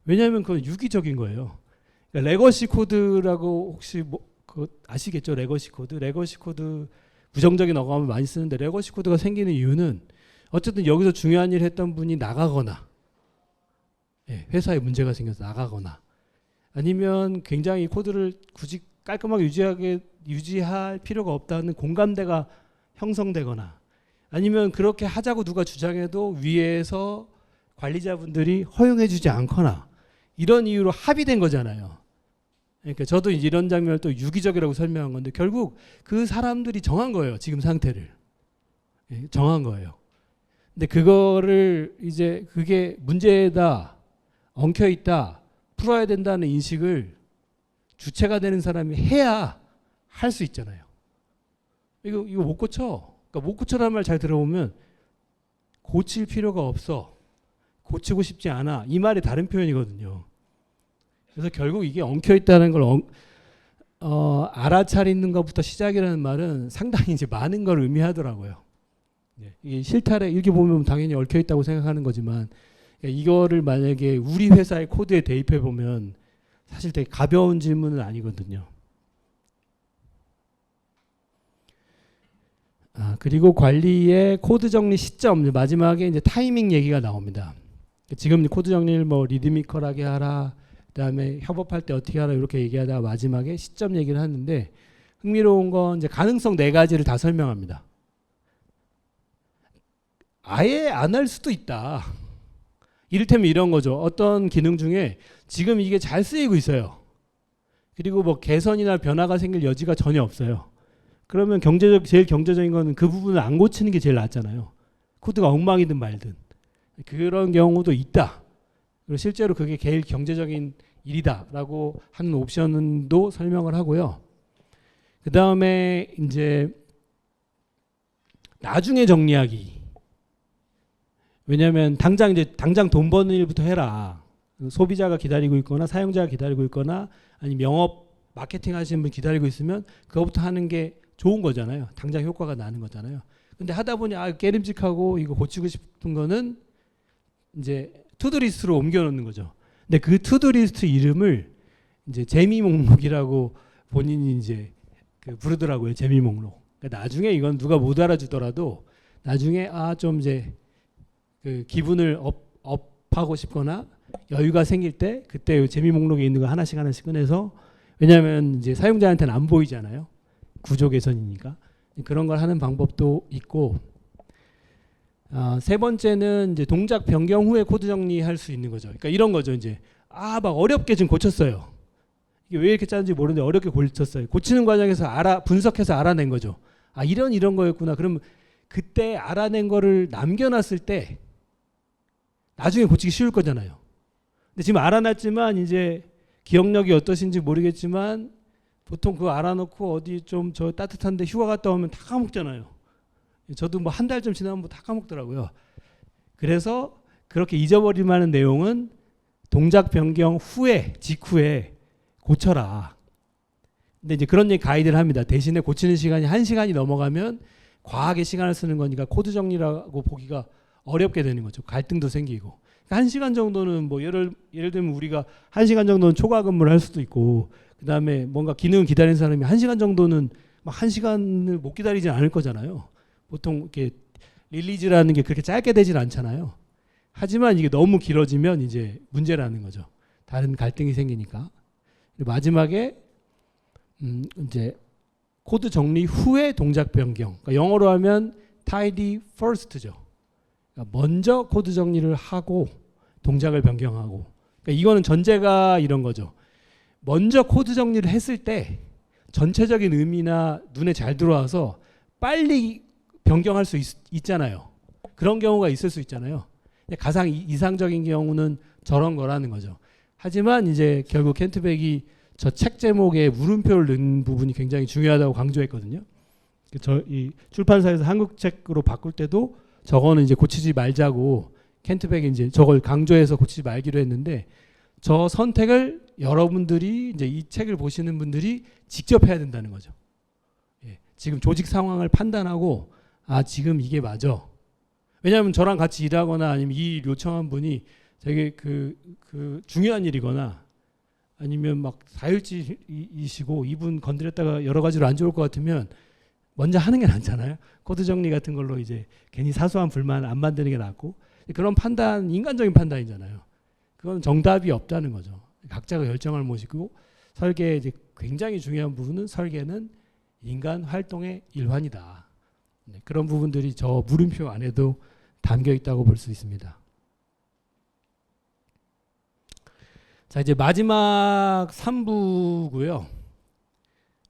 왜냐하면 그건 유기적인 거예요. 그러니까 레거시 코드라고 혹시 뭐 그거 아시겠죠? 레거시 코드. 레거시 코드 부정적인 어감을 많이 쓰는데 레거시 코드가 생기는 이유는 어쨌든 여기서 중요한 일을 했던 분이 나가거나 예, 회사에 문제가 생겨서 나가거나 아니면 굉장히 코드를 굳이 깔끔하게 유지할 필요가 없다는 공감대가 형성되거나 아니면 그렇게 하자고 누가 주장해도 위에서 관리자분들이 허용해주지 않거나 이런 이유로 합의된 거잖아요. 그러니까 저도 이런 장면을 또 유기적이라고 설명한 건데 결국 그 사람들이 정한 거예요. 지금 상태를. 예, 정한 거예요. 근데 그거를 이제 그게 문제다, 엉켜있다, 풀어야 된다는 인식을 주체가 되는 사람이 해야 할 수 있잖아요. 이거 못 고쳐. 그러니까 못 고쳐라는 말 잘 들어보면 고칠 필요가 없어. 고치고 싶지 않아. 이 말이 다른 표현이거든요. 그래서 결국 이게 엉켜있다는 걸 알아차리는 것부터 시작이라는 말은 상당히 이제 많은 걸 의미하더라고요. 이게 실타래 이렇게 보면 당연히 얽혀있다고 생각하는 거지만 이거를 만약에 우리 회사의 코드에 대입해 보면 사실 되게 가벼운 질문은 아니거든요. 그리고 관리의 코드 정리 시점 마지막에 이제 타이밍 얘기가 나옵니다. 지금 코드 정리를 뭐 리드미컬하게 하라, 그다음에 협업할 때 어떻게 하라 이렇게 얘기하다가 마지막에 시점 얘기를 하는데 흥미로운 건 이제 가능성 4가지를 다 설명합니다. 아예 안 할 수도 있다. 이를테면 이런 거죠. 어떤 기능 중에 지금 이게 잘 쓰이고 있어요. 그리고 뭐 개선이나 변화가 생길 여지가 전혀 없어요. 그러면 제일 경제적인 거는 그 부분을 안 고치는 게 제일 낫잖아요. 코드가 엉망이든 말든. 그런 경우도 있다. 그리고 실제로 그게 제일 경제적인 일이다라고 하는 옵션도 설명을 하고요. 그 다음에 이제 나중에 정리하기. 왜냐하면 당장 돈 버는 일부터 해라. 소비자가 기다리고 있거나 사용자가 기다리고 있거나 아니면 영업 마케팅 하시는 분 기다리고 있으면 그거부터 하는 게 좋은 거잖아요. 당장 효과가 나는 거잖아요. 근데 하다 보니 깨름직하고 이거 고치고 싶은 거는 이제 투두리스트로 옮겨 놓는 거죠. 근데 그 투두리스트 이름을 이제 재미 목록이라고 본인이 이제 부르더라고요. 재미 목록. 그러니까 나중에 이건 누가 못 알아주더라도 나중에 좀 이제 그 기분을 업하고 싶거나 여유가 생길 때 그때 재미 목록에 있는 거 하나씩 꺼내서, 왜냐하면 이제 사용자한테는 안 보이잖아요. 구조 개선이니까. 그런 걸 하는 방법도 있고, 세 번째는 이제 동작 변경 후에 코드 정리할 수 있는 거죠. 그러니까 이런 거죠. 이제 막 어렵게 지금 고쳤어요. 이게 왜 이렇게 짜는지 모르는데 어렵게 고쳤어요. 고치는 과정에서 분석해서 알아낸 거죠. 이런 거였구나. 그럼 그때 알아낸 거를 남겨놨을 때 나중에 고치기 쉬울 거잖아요. 근데 지금 알아놨지만 이제 기억력이 어떠신지 모르겠지만 보통 그거 알아놓고 어디 좀 저 따뜻한데 휴가 갔다 오면 다 까먹잖아요. 저도 뭐 한 달 좀 지나면 뭐 다 까먹더라고요. 그래서 그렇게 잊어버릴 만한 내용은 동작 변경 후에, 직후에 고쳐라. 근데 이제 그런 얘기 가이드를 합니다. 대신에 고치는 시간이 1시간이 넘어가면 과하게 시간을 쓰는 거니까 코드 정리라고 보기가 어렵게 되는 거죠. 갈등도 생기고. 그러니까 1시간 정도는 뭐 예를 들면 우리가 1시간 정도는 초과 근무를 할 수도 있고, 그다음에 뭔가 기능을 기다리는 사람이 1시간 정도는 막 1시간을 못 기다리지 않을 거잖아요. 보통 이렇게 릴리즈라는 게 그렇게 짧게 되진 않잖아요. 하지만 이게 너무 길어지면 이제 문제라는 거죠. 다른 갈등이 생기니까. 마지막에 이제 코드 정리 후에 동작 변경. 그러니까 영어로 하면 tidy first죠. 그러니까 먼저 코드 정리를 하고 동작을 변경하고. 그러니까 이거는 전제가 이런 거죠. 먼저 코드 정리를 했을 때 전체적인 의미나 눈에 잘 들어와서 빨리 변경할 수 있잖아요. 그런 경우가 있을 수 있잖아요. 가장 이상적인 경우는 저런 거라는 거죠. 하지만 이제 결국 켄트백이 저 책 제목에 물음표를 넣은 부분이 굉장히 중요하다고 강조했거든요. 이 출판사에서 한국 책으로 바꿀 때도 저거는 이제 고치지 말자고 켄트백이 이제 저걸 강조해서 고치지 말기로 했는데, 저 선택을 여러분들이 이제 이 책을 보시는 분들이 직접 해야 된다는 거죠. 지금 조직 상황을 판단하고 지금 이게 맞아. 왜냐하면 저랑 같이 일하거나 아니면 이 요청한 분이 되게 그 중요한 일이거나 아니면 막 4일째이시고 이분 건드렸다가 여러 가지로 안 좋을 것 같으면 먼저 하는 게 낫잖아요. 코드 정리 같은 걸로 이제 괜히 사소한 불만 안 만드는 게 낫고, 그런 판단, 인간적인 판단이잖아요. 그건 정답이 없다는 거죠. 각자가 결정할 것이고, 설계의 이제 굉장히 중요한 부분은 설계는 인간 활동의 일환이다. 그런 부분들이 저 물음표 안에도 담겨 있다고 볼 수 있습니다. 자, 이제 마지막 3부고요.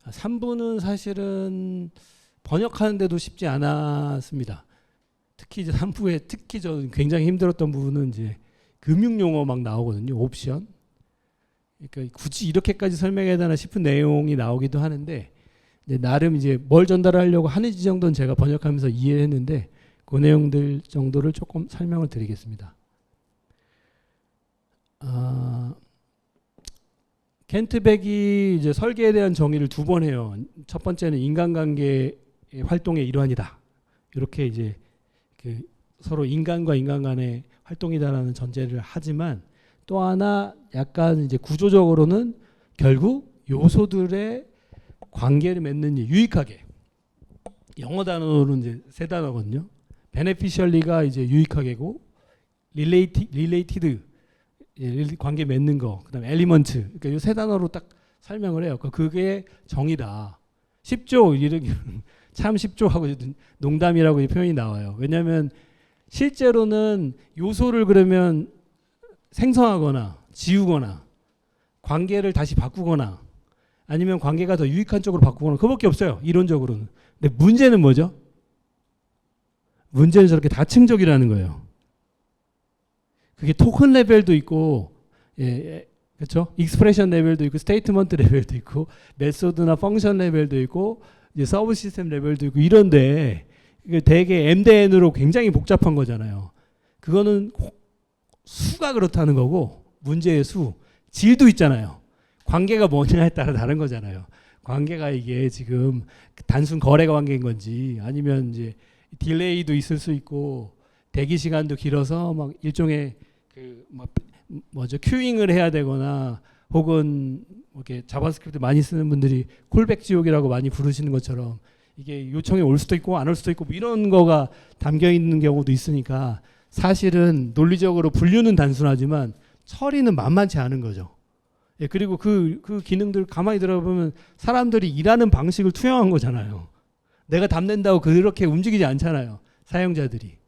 3부는 사실은 번역하는데도 쉽지 않았습니다. 특히 이제 3부에 특히 저 굉장히 힘들었던 부분은 이제 금융 용어 막 나오거든요. 옵션. 그러니까 굳이 이렇게까지 설명해야 되나 싶은 내용이 나오기도 하는데, 나름 이제 뭘 전달하려고 하는지 정도는 제가 번역하면서 이해했는데 그 내용들 정도를 조금 설명을 드리겠습니다. 켄트백이 이제 설계에 대한 정의를 2번 해요. 첫 번째는 인간관계의 활동의 일환이다. 이렇게 이제 서로 인간과 인간 간의 활동이다라는 전제를 하지만, 또 하나 약간 이제 구조적으로는 결국 요소들의 관계를 맺는 유익하게, 영어 단어로는 이제 3단어거든요. beneficially가 이제 유익하게고, related 관계 맺는 거, 그다음에 element, 그러니까 이 3단어로 딱 설명을 해요. 그게 정의다. 쉽죠. 참 쉽죠 하고 농담이라고 표현이 나와요. 왜냐하면 실제로는 요소를 그러면 생성하거나 지우거나 관계를 다시 바꾸거나 아니면 관계가 더 유익한 쪽으로 바꾸거나 그거밖에 없어요. 이론적으로는. 근데 문제는 뭐죠? 문제는 저렇게 다층적이라는 거예요. 그게 토큰 레벨도 있고, 그렇죠? 익스프레션 레벨도 있고, 스테이트먼트 레벨도 있고, 메소드나 펑션 레벨도 있고, 이제 서브 시스템 레벨도 있고 이런데 이게 되게 M 대 N으로 굉장히 복잡한 거잖아요. 그거는 수가 그렇다는 거고, 문제의 수, 질도 있잖아요. 관계가 뭐냐에 따라 다른 거잖아요. 관계가 이게 지금 단순 거래 관계인 건지 아니면 이제 딜레이도 있을 수 있고 대기 시간도 길어서 막 일종의 큐잉을 해야 되거나 혹은 이렇게 자바스크립트 많이 쓰는 분들이 콜백 지옥이라고 많이 부르시는 것처럼 이게 요청이 올 수도 있고 안 올 수도 있고 뭐 이런 거가 담겨 있는 경우도 있으니까 사실은 논리적으로 분류는 단순하지만 처리는 만만치 않은 거죠. 예, 그리고 그 기능들 가만히 들어보면 사람들이 일하는 방식을 투영한 거잖아요. 내가 답낸다고 그렇게 움직이지 않잖아요. 사용자들이.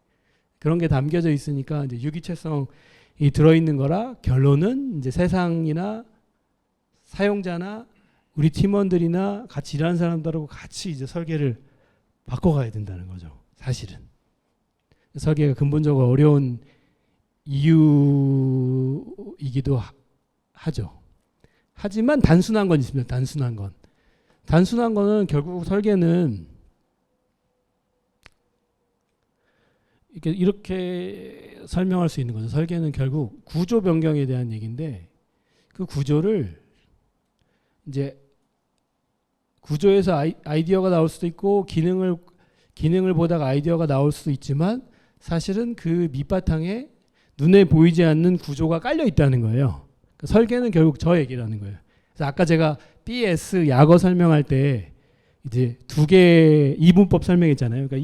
그런 게 담겨져 있으니까 이제 유기체성이 들어있는 거라 결론은 이제 세상이나 사용자나 우리 팀원들이나 같이 일하는 사람들하고 같이 이제 설계를 바꿔가야 된다는 거죠. 사실은. 설계가 근본적으로 어려운 이유이기도 하죠. 하지만 단순한 건 있습니다. 단순한 건. 단순한 거는 결국 설계는 이렇게 설명할 수 있는 거죠. 설계는 결국 구조 변경에 대한 얘기인데 그 구조를 이제 구조에서 아이디어가 나올 수도 있고 기능을 보다가 아이디어가 나올 수도 있지만 사실은 그 밑바탕에 눈에 보이지 않는 구조가 깔려 있다는 거예요. 그러니까 설계는 결국 저 얘기라는 거예요. 그래서 아까 제가 BS 약어 설명할 때 이제 두 개 이분법 설명했잖아요. 그러니까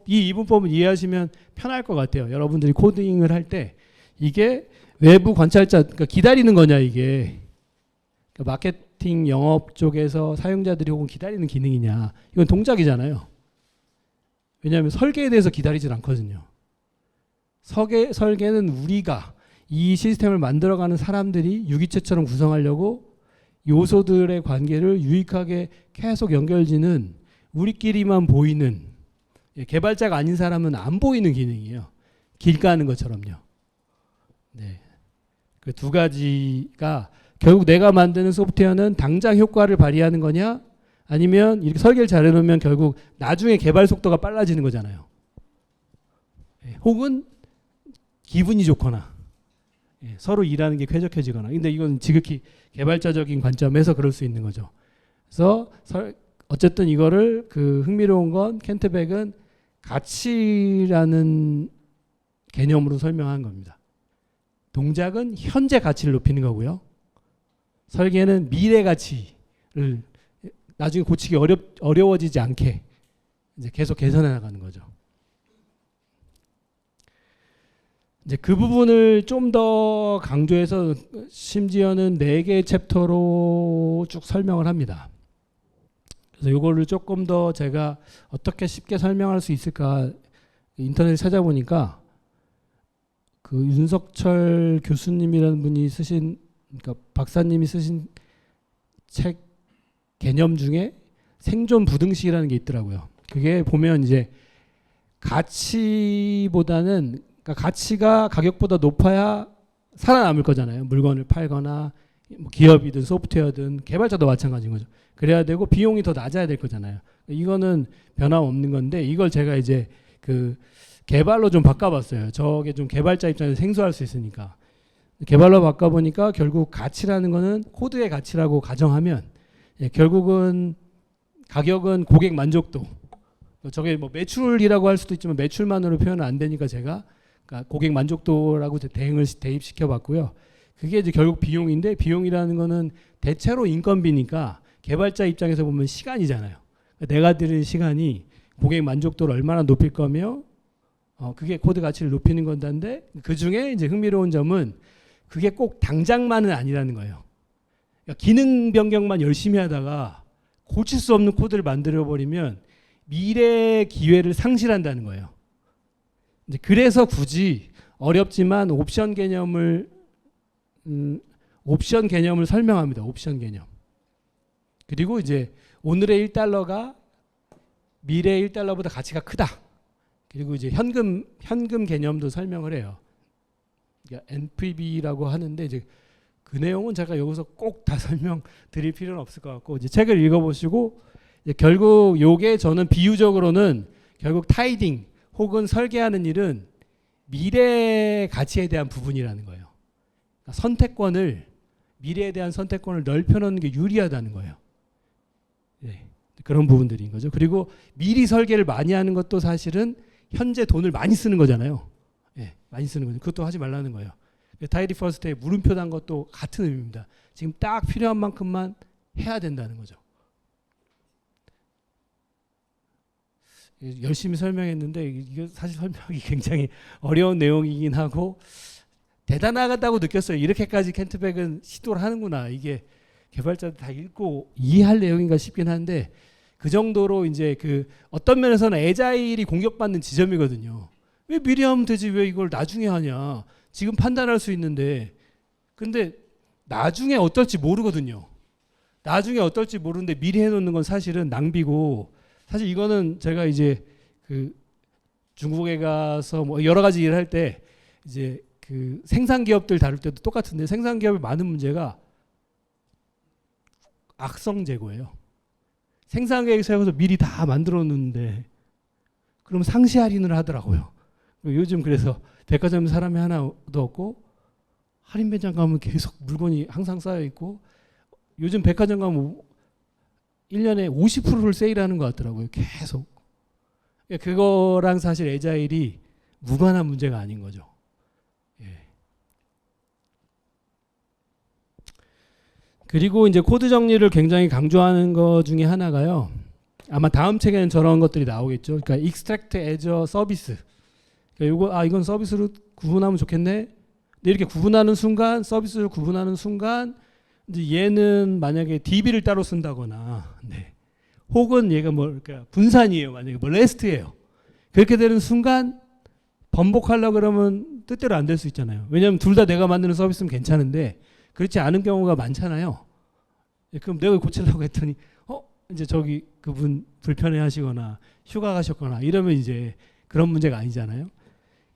이 이분법을 이해하시면 편할 것 같아요. 여러분들이 코딩을 할 때 이게 외부 관찰자, 그러니까 기다리는 거냐 이게. 그러니까 마케팅 영업 쪽에서 사용자들이 혹은 기다리는 기능이냐. 이건 동작이잖아요. 왜냐하면 설계에 대해서 기다리질 않거든요. 설계는 우리가 이 시스템을 만들어가는 사람들이 유기체처럼 구성하려고 요소들의 관계를 유익하게 계속 연결지는 우리끼리만 보이는, 개발자가 아닌 사람은 안 보이는 기능이에요. 길 가는 것처럼요. 네. 그 두 가지가 결국 내가 만드는 소프트웨어는 당장 효과를 발휘하는 거냐 아니면 이렇게 설계를 잘 해놓으면 결국 나중에 개발 속도가 빨라지는 거잖아요. 혹은 기분이 좋거나 서로 일하는 게 쾌적해지거나. 근데 이건 지극히 개발자적인 관점에서 그럴 수 있는 거죠. 그래서 어쨌든 이거를 그 흥미로운 건 켄트백은 가치라는 개념으로 설명한 겁니다. 동작은 현재 가치를 높이는 거고요. 설계는 미래 가치를 나중에 고치기 어려워지지 않게 이제 계속 개선해 나가는 거죠. 이제 그 부분을 좀 더 강조해서 심지어는 4개의 챕터로 쭉 설명을 합니다. 그래서 이거를 조금 더 제가 어떻게 쉽게 설명할 수 있을까 인터넷에 찾아보니까 그 윤석철 교수님이라는 분이 쓰신, 그러니까 박사님이 쓰신 책 개념 중에 생존 부등식이라는 게 있더라고요. 그게 보면 이제 가치보다는, 그러니까 가치가 가격보다 높아야 살아남을 거잖아요. 물건을 팔거나 뭐 기업이든 소프트웨어든 개발자도 마찬가지인 거죠. 그래야 되고 비용이 더 낮아야 될 거잖아요. 이거는 변함없는 건데 이걸 제가 이제 그 개발로 좀 바꿔봤어요. 저게 좀 개발자 입장에서 생소할 수 있으니까. 개발로 바꿔보니까 결국 가치라는 거는 코드의 가치라고 가정하면 결국은 가격은 고객 만족도. 저게 뭐 매출이라고 할 수도 있지만 매출만으로 표현은 안 되니까 제가 그러니까 고객 만족도라고 대입시켜 봤고요. 그게 이제 결국 비용인데 비용이라는 거는 대체로 인건비니까 개발자 입장에서 보면 시간이잖아요. 내가 들인 시간이 고객 만족도를 얼마나 높일 거며 그게 코드 가치를 높이는 건데 그 중에 이제 흥미로운 점은 그게 꼭 당장만은 아니라는 거예요. 그러니까 기능 변경만 열심히 하다가 고칠 수 없는 코드를 만들어 버리면 미래의 기회를 상실한다는 거예요. 이제 그래서 굳이 어렵지만 옵션 개념을 설명합니다. 옵션 개념. 그리고 이제 오늘의 1달러가 미래의 1달러보다 가치가 크다. 그리고 이제 현금 개념도 설명을 해요. 그러니까 NPV라고 하는데 이제 그 내용은 제가 여기서 꼭 다 설명드릴 필요는 없을 것 같고 이제 책을 읽어보시고 이제 결국 요게 저는 비유적으로는 결국 타이딩 혹은 설계하는 일은 미래 가치에 대한 부분이라는 거예요. 그러니까 선택권을 미래에 대한 선택권을 넓혀놓는 게 유리하다는 거예요. 네, 그런 부분들인 거죠. 그리고 미리 설계를 많이 하는 것도 사실은 현재 돈을 많이 쓰는 거잖아요. 네, 많이 쓰는 거죠. 그것도 하지 말라는 거예요. 타이디 퍼스트에 물음표 단 것도 같은 의미입니다. 지금 딱 필요한 만큼만 해야 된다는 거죠. 열심히 설명했는데 이게 사실 설명이 굉장히 어려운 내용이긴 하고 대단하다고 느꼈어요. 이렇게까지 켄트백은 시도를 하는구나. 이게 개발자들 다 읽고 이해할 내용인가 싶긴 한데 그 정도로 이제 그 어떤 면에서는 애자일이 공격받는 지점이거든요. 왜 미리 하면 되지 왜 이걸 나중에 하냐. 지금 판단할 수 있는데 근데 나중에 어떨지 모르거든요. 나중에 어떨지 모르는데 미리 해놓는 건 사실은 낭비고 사실 이거는 제가 이제 그 중국에 가서 뭐 여러 가지 일을 할 때 이제 그 생산 기업들 다룰 때도 똑같은데 생산 기업의 많은 문제가 악성 재고예요. 생산 계획 세워서 미리 다 만들어 놓는데 그럼 상시 할인을 하더라고요. 요즘 그래서 백화점 사람이 하나도 없고 할인 매장 가면 계속 물건이 항상 쌓여 있고 요즘 백화점 가면 1년에 50%를 세일하는 것 같더라고요. 계속. 그거랑 사실 애자일이 무관한 문제가 아닌 거죠. 예. 그리고 이제 코드 정리를 굉장히 강조하는 것 중에 하나가요. 아마 다음 책에는 저런 것들이 나오겠죠. 그러니까 extract as a service. 그러니까 이건 서비스로 구분하면 좋겠네. 근데 이렇게 구분하는 순간, 서비스를 구분하는 순간 이제 얘는 만약에 DB를 따로 쓴다거나, 네. 혹은 얘가 뭐 그러니까 분산이에요. 만약에 뭐 REST예요. 그렇게 되는 순간 번복하려고 그러면 뜻대로 안 될 수 있잖아요. 왜냐하면 둘 다 내가 만드는 서비스는 괜찮은데 그렇지 않은 경우가 많잖아요. 그럼 내가 고치려고 했더니 이제 저기 그분 불편해하시거나 휴가 가셨거나 이러면 이제 그런 문제가 아니잖아요.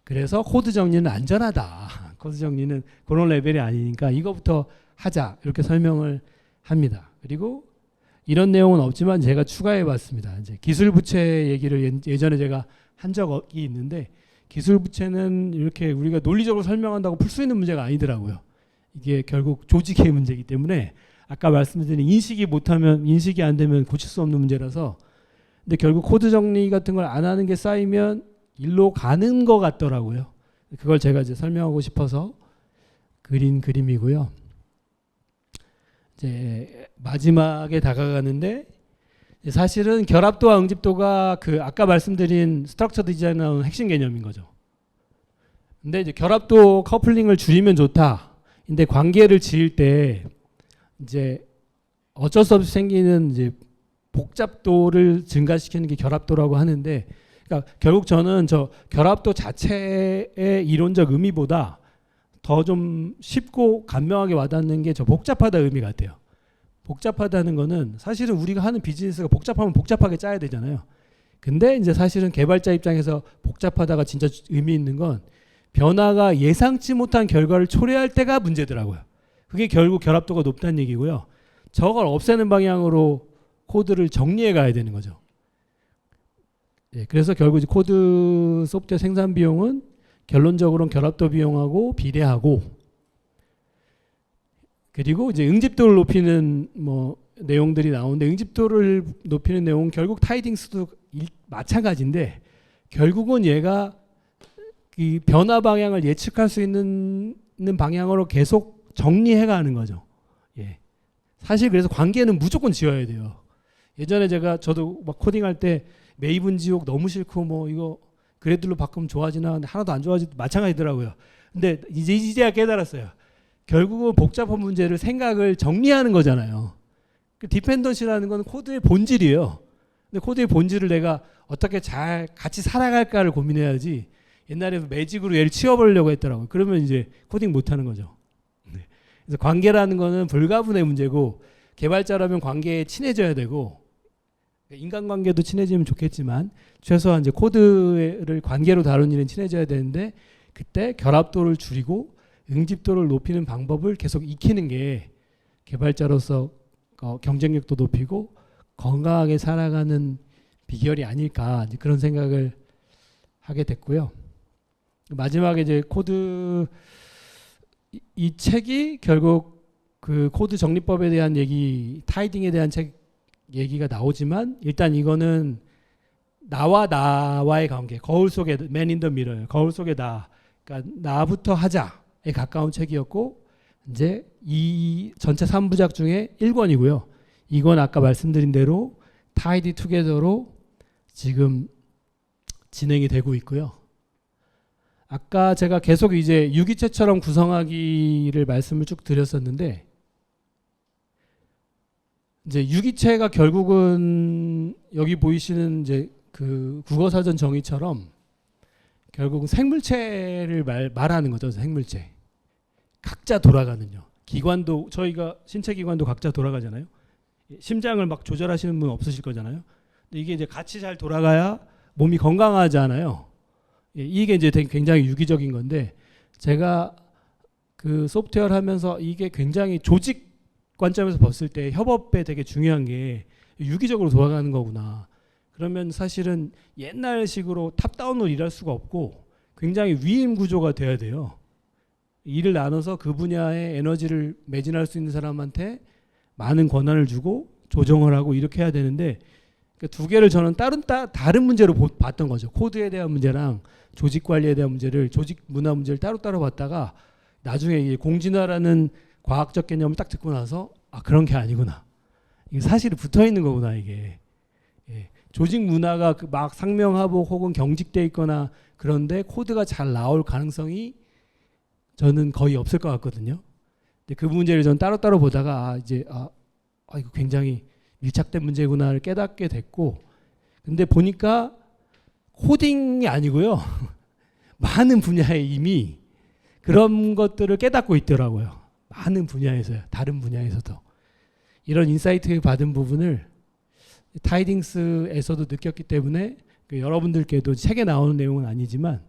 그래서 코드 정리는 안전하다. 코드 정리는 그런 레벨이 아니니까 이거부터 하자 이렇게 설명을 합니다. 그리고 이런 내용은 없지만 제가 추가해 봤습니다. 이제 기술 부채 얘기를 예전에 제가 한 적이 있는데 기술 부채는 이렇게 우리가 논리적으로 설명한다고 풀 수 있는 문제가 아니더라고요. 이게 결국 조직의 문제이기 때문에 아까 말씀드린 인식이 안 되면 고칠 수 없는 문제라서 근데 결국 코드 정리 같은 걸 안 하는 게 쌓이면 일로 가는 것 같더라고요. 그걸 제가 이제 설명하고 싶어서 그린 그림이고요. 이제 마지막에 다가가는데 사실은 결합도와 응집도가 그 아까 말씀드린 스트럭처 디자인의 핵심 개념인 거죠. 근데 이제 결합도 커플링을 줄이면 좋다. 근데 관계를 지을 때 이제 어쩔 수 없이 생기는 이제 복잡도를 증가시키는 게 결합도라고 하는데 그러니까 결국 저는 저 결합도 자체의 이론적 의미보다 더 좀 쉽고 간명하게 와닿는 게 저 복잡하다 의미 같아요. 복잡하다는 거는 사실은 우리가 하는 비즈니스가 복잡하면 복잡하게 짜야 되잖아요. 근데 이제 사실은 개발자 입장에서 복잡하다가 진짜 의미 있는 건 변화가 예상치 못한 결과를 초래할 때가 문제더라고요. 그게 결국 결합도가 높다는 얘기고요. 저걸 없애는 방향으로 코드를 정리해 가야 되는 거죠. 네, 그래서 결국 코드 소프트웨어 생산 비용은 결론적으로는 결합도 비용하고 비례하고 그리고 이제 응집도를 높이는 뭐 내용들이 나오는데 응집도를 높이는 내용은 결국 타이딩스도 마찬가지인데 결국은 얘가 이 변화 방향을 예측할 수 있는 방향으로 계속 정리해 가는 거죠. 예. 사실 그래서 관계는 무조건 지어야 돼요. 예전에 저도 막 코딩할 때 메이븐 지옥 너무 싫고 뭐 이거 그래들로 바꾸면 좋아지나 근데 하나도 안 좋아지도 마찬가지더라고요. 근데 이제야 깨달았어요. 결국은 복잡한 문제를 생각을 정리하는 거잖아요. 그 디펜던시라는 건 코드의 본질이에요. 근데 코드의 본질을 내가 어떻게 잘 같이 살아갈까를 고민해야지 옛날에 매직으로 얘를 치워버리려고 했더라고요. 그러면 이제 코딩 못하는 거죠. 네. 그래서 관계라는 거는 불가분의 문제고 개발자라면 관계에 친해져야 되고 인간관계도 친해지면 좋겠지만 최소한 이제 코드를 관계로 다루는 일은 친해져야 되는데 그때 결합도를 줄이고 응집도를 높이는 방법을 계속 익히는 게 개발자로서 경쟁력도 높이고 건강하게 살아가는 비결이 아닐까 그런 생각을 하게 됐고요. 마지막에 이제 코드 이 책이 결국 그 코드 정리법에 대한 얘기, 타이딩에 대한 얘기가 나오지만 일단 이거는 나와의 관계, 거울 속에 Man in the Mirror, 거울 속에 그러니까 나부터 하자에 가까운 책이었고 이제 이 전체 3부작 중에 1권이고요. 이건 아까 말씀드린 대로 타이디 투게더로 지금 진행이 되고 있고요. 아까 제가 계속 이제 유기체처럼 구성하기를 말씀을 쭉 드렸었는데, 이제 유기체가 결국은 여기 보이시는 이제 그 국어사전 정의처럼 결국은 생물체를 말하는 거죠. 생물체. 각자 돌아가는요. 기관도, 저희가 신체 기관도 각자 돌아가잖아요. 심장을 막 조절하시는 분 없으실 거잖아요. 근데 이게 이제 같이 잘 돌아가야 몸이 건강하잖아요. 이게 이제 되게 굉장히 유기적인 건데, 제가 그 소프트웨어를 하면서 이게 굉장히 조직 관점에서 봤을 때 협업에 되게 중요한 게 유기적으로 돌아가는 거구나. 그러면 사실은 옛날식으로 탑다운으로 일할 수가 없고 굉장히 위임 구조가 돼야 돼요. 일을 나눠서 그 분야의 에너지를 매진할 수 있는 사람한테 많은 권한을 주고 조정을 하고 이렇게 해야 되는데, 두 개를 저는 다른 문제로 봤던 거죠. 코드에 대한 문제랑 조직 관리에 대한 문제를, 조직 문화 문제를 따로따로 봤다가 나중에 이게 공진화라는 과학적 개념을 딱 듣고 나서 그런 게 아니구나. 이게 사실은 붙어 있는 거구나 이게. 조직 문화가 막 상명하복 혹은 경직돼 있거나 그런데 코드가 잘 나올 가능성이 저는 거의 없을 것 같거든요. 근데 그 문제를 전 따로따로 보다가 이거 굉장히 밀착된 문제구나를 깨닫게 됐고, 근데 보니까 코딩이 아니고요. 많은 분야에 이미 그런 것들을 깨닫고 있더라고요. 많은 분야에서요. 다른 분야에서도. 이런 인사이트 받은 부분을 타이딩스에서도 느꼈기 때문에 여러분들께도 책에 나오는 내용은 아니지만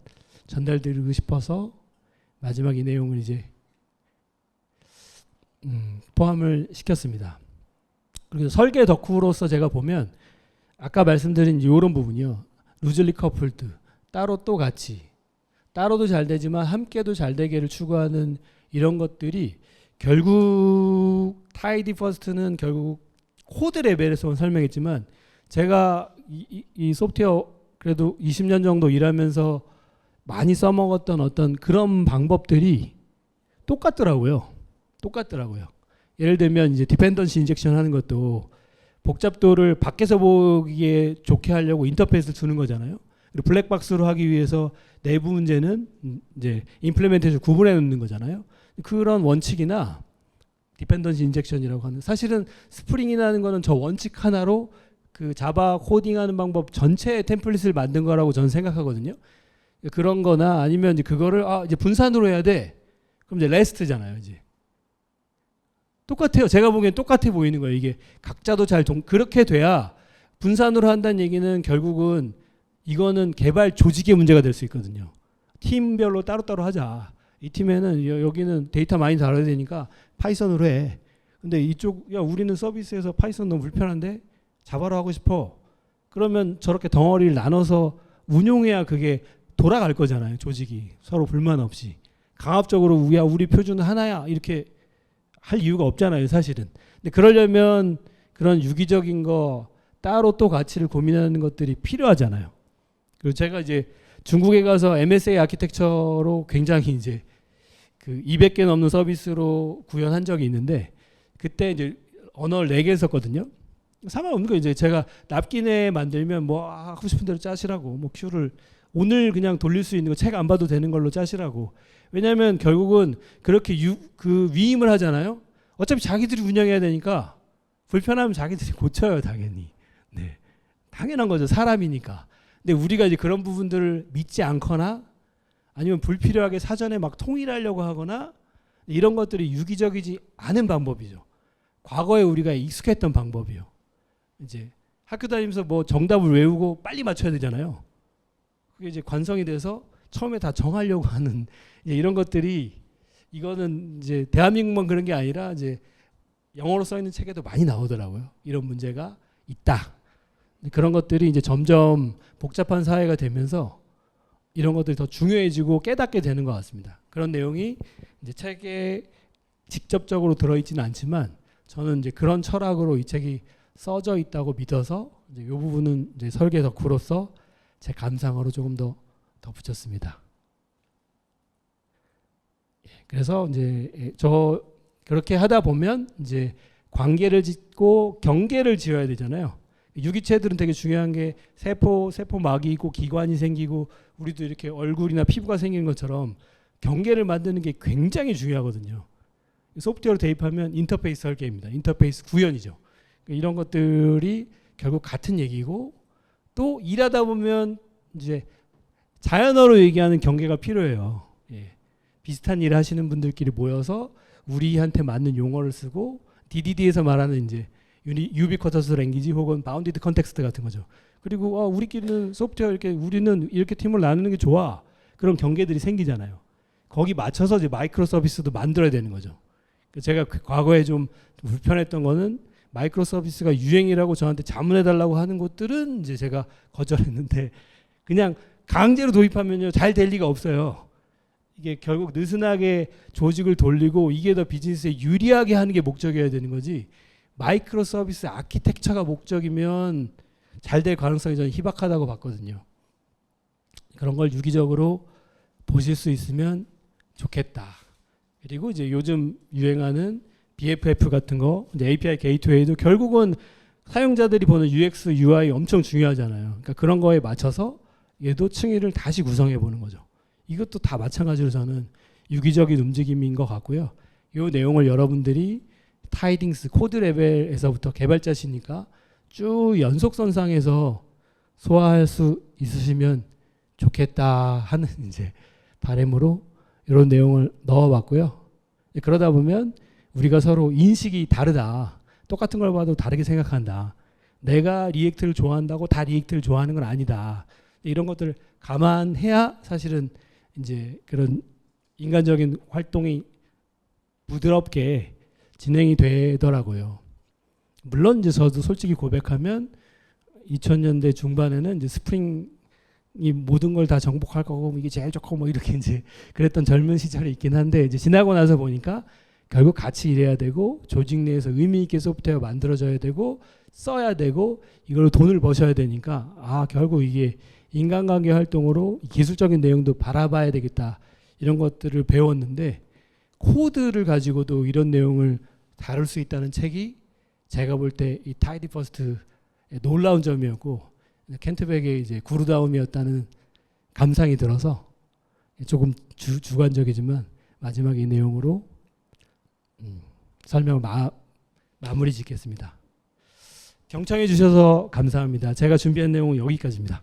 전달드리고 싶어서 마지막 이 내용을 이제 포함을 시켰습니다. 그리고 설계 덕후로서 제가 보면 아까 말씀드린 이런 부분이요. 루즐리 커플드, 따로 또 같이, 따로도 잘 되지만 함께도 잘 되기를 추구하는 이런 것들이 결국 타이디 퍼스트는 결국 코드 레벨에서만 설명했지만, 제가 이 소프트웨어 그래도 20년 정도 일하면서 많이 써먹었던 어떤 그런 방법들이 똑같더라고요. 예를 들면 이제 디펜던시 인젝션 하는 것도 복잡도를 밖에서 보기에 좋게 하려고 인터페이스를 두는 거잖아요. 그리고 블랙박스로 하기 위해서 내부 문제는 이제 임플리멘테이션 구분해 놓는 거잖아요. 그런 원칙이나 디펜던시 인젝션이라고 하는, 사실은 스프링이라는 거는 저 원칙 하나로 그 자바 코딩하는 방법 전체의 템플릿을 만든 거라고 저는 생각하거든요. 그런 거나 아니면 이제 그거를 이제 분산으로 해야 돼. 그럼 이제 레스트잖아요, 이제. 똑같아요. 제가 보기엔 똑같아 보이는 거예요. 이게 각자도 그렇게 돼야, 분산으로 한다는 얘기는 결국은 이거는 개발 조직의 문제가 될 수 있거든요. 팀별로 따로따로 하자. 이 팀에는 여기는 데이터 많이 다뤄야 되니까 파이썬으로 해. 근데 이쪽, 우리는 서비스에서 파이썬 너무 불편한데 자바로 하고 싶어. 그러면 저렇게 덩어리를 나눠서 운용해야 그게 돌아갈 거잖아요. 조직이 서로 불만 없이. 강압적으로 우리 표준은 하나야 이렇게 할 이유가 없잖아요, 사실은. 근데 그러려면 그런 유기적인 거 따로 또 가치를 고민하는 것들이 필요하잖아요. 그리고 제가 이제 중국에 가서 MSA 아키텍처로 굉장히 이제 그 200개 넘는 서비스로 구현한 적이 있는데, 그때 이제 언어를 4개 썼거든요. 상관없는 거, 이제 제가 납기내 만들면 뭐 하고 싶은 대로 짜시라고, 뭐 큐를 오늘 그냥 돌릴 수 있는 거 책 안 봐도 되는 걸로 짜시라고. 왜냐하면 결국은 그렇게 그 위임을 하잖아요. 어차피 자기들이 운영해야 되니까 불편하면 자기들이 고쳐요, 당연히. 네, 당연한 거죠, 사람이니까. 근데 우리가 이제 그런 부분들을 믿지 않거나 아니면 불필요하게 사전에 막 통일하려고 하거나 이런 것들이 유기적이지 않은 방법이죠. 과거에 우리가 익숙했던 방법이요. 이제 학교 다니면서 뭐 정답을 외우고 빨리 맞춰야 되잖아요. 그게 이제 관성이 돼서 처음에 다 정하려고 하는 이런 것들이, 이거는 이제 대한민국만 그런 게 아니라 이제 영어로 써 있는 책에도 많이 나오더라고요. 이런 문제가 있다. 그런 것들이 이제 점점 복잡한 사회가 되면서 이런 것들이 더 중요해지고 깨닫게 되는 것 같습니다. 그런 내용이 이제 책에 직접적으로 들어있지는 않지만 저는 이제 그런 철학으로 이 책이 써져 있다고 믿어서 이제 이 부분은 이제 설계 덕후로서 제 감상으로 조금 더 덧붙였습니다. 그래서 이제 저 그렇게 하다 보면 이제 관계를 짓고 경계를 지어야 되잖아요. 유기체들은 되게 중요한 게 세포막이 있고 기관이 생기고 우리도 이렇게 얼굴이나 피부가 생기는 것처럼 경계를 만드는 게 굉장히 중요하거든요. 소프트웨어로 대입하면 인터페이스 설계입니다. 인터페이스 구현이죠. 이런 것들이 결국 같은 얘기고, 또 일하다 보면 이제 자연어로 얘기하는 경계가 필요해요. 예. 비슷한 일을 하시는 분들끼리 모여서 우리한테 맞는 용어를 쓰고, DDD에서 말하는 이제 유비쿼터스 랭귀지 혹은 바운디드 컨텍스트 같은 거죠. 그리고 우리끼리는 소프트웨어 우리는 이렇게 팀을 나누는 게 좋아. 그런 경계들이 생기잖아요. 거기 맞춰서 이제 마이크로 서비스도 만들어야 되는 거죠. 제가 과거에 좀 불편했던 거는 마이크로 서비스가 유행이라고 저한테 자문해 달라고 하는 것들은 이제 제가 거절했는데, 그냥 강제로 도입하면요 잘 될 리가 없어요. 이게 결국 느슨하게 조직을 돌리고 이게 더 비즈니스에 유리하게 하는 게 목적이어야 되는 거지, 마이크로 서비스 아키텍처가 목적이면 잘 될 가능성이 저는 희박하다고 봤거든요. 그런 걸 유기적으로 보실 수 있으면 좋겠다. 그리고 이제 요즘 유행하는 BFF 같은 거, 이제 API 게이트웨이도 결국은 사용자들이 보는 UX, UI 엄청 중요하잖아요. 그러니까 그런 거에 맞춰서 얘도 층위를 다시 구성해 보는 거죠. 이것도 다 마찬가지로 저는 유기적인 움직임인 것 같고요. 이 내용을 여러분들이 타이딩스 코드 레벨에서부터 개발자시니까 쭉 연속선상에서 소화할 수 있으시면 좋겠다 하는 이제 바람으로 이런 내용을 넣어봤고요. 그러다 보면 우리가 서로 인식이 다르다. 똑같은 걸 봐도 다르게 생각한다. 내가 리액트를 좋아한다고 다 리액트를 좋아하는 건 아니다. 이런 것들을 감안해야 사실은 이제 그런 인간적인 활동이 부드럽게 진행이 되더라고요. 물론 이제 저도 솔직히 고백하면 2000년대 중반에는 이제 스프링이 모든 걸 다 정복할 거고 이게 제일 좋고 뭐 이렇게 이제 그랬던 젊은 시절이 있긴 한데, 이제 지나고 나서 보니까 결국 같이 일해야 되고 조직 내에서 의미 있게 소프트웨어 만들어져야 되고 써야 되고 이걸로 돈을 버셔야 되니까 결국 이게 인간관계 활동으로 기술적인 내용도 바라봐야 되겠다, 이런 것들을 배웠는데, 코드를 가지고도 이런 내용을 다룰 수 있다는 책이 제가 볼 때 이 타이디 퍼스트의 놀라운 점이었고, 켄트백의 이제 구루다움이었다는 감상이 들어서 조금 주관적이지만 마지막에 이 내용으로 설명을 마무리 짓겠습니다. 경청해 주셔서 감사합니다. 제가 준비한 내용은 여기까지입니다.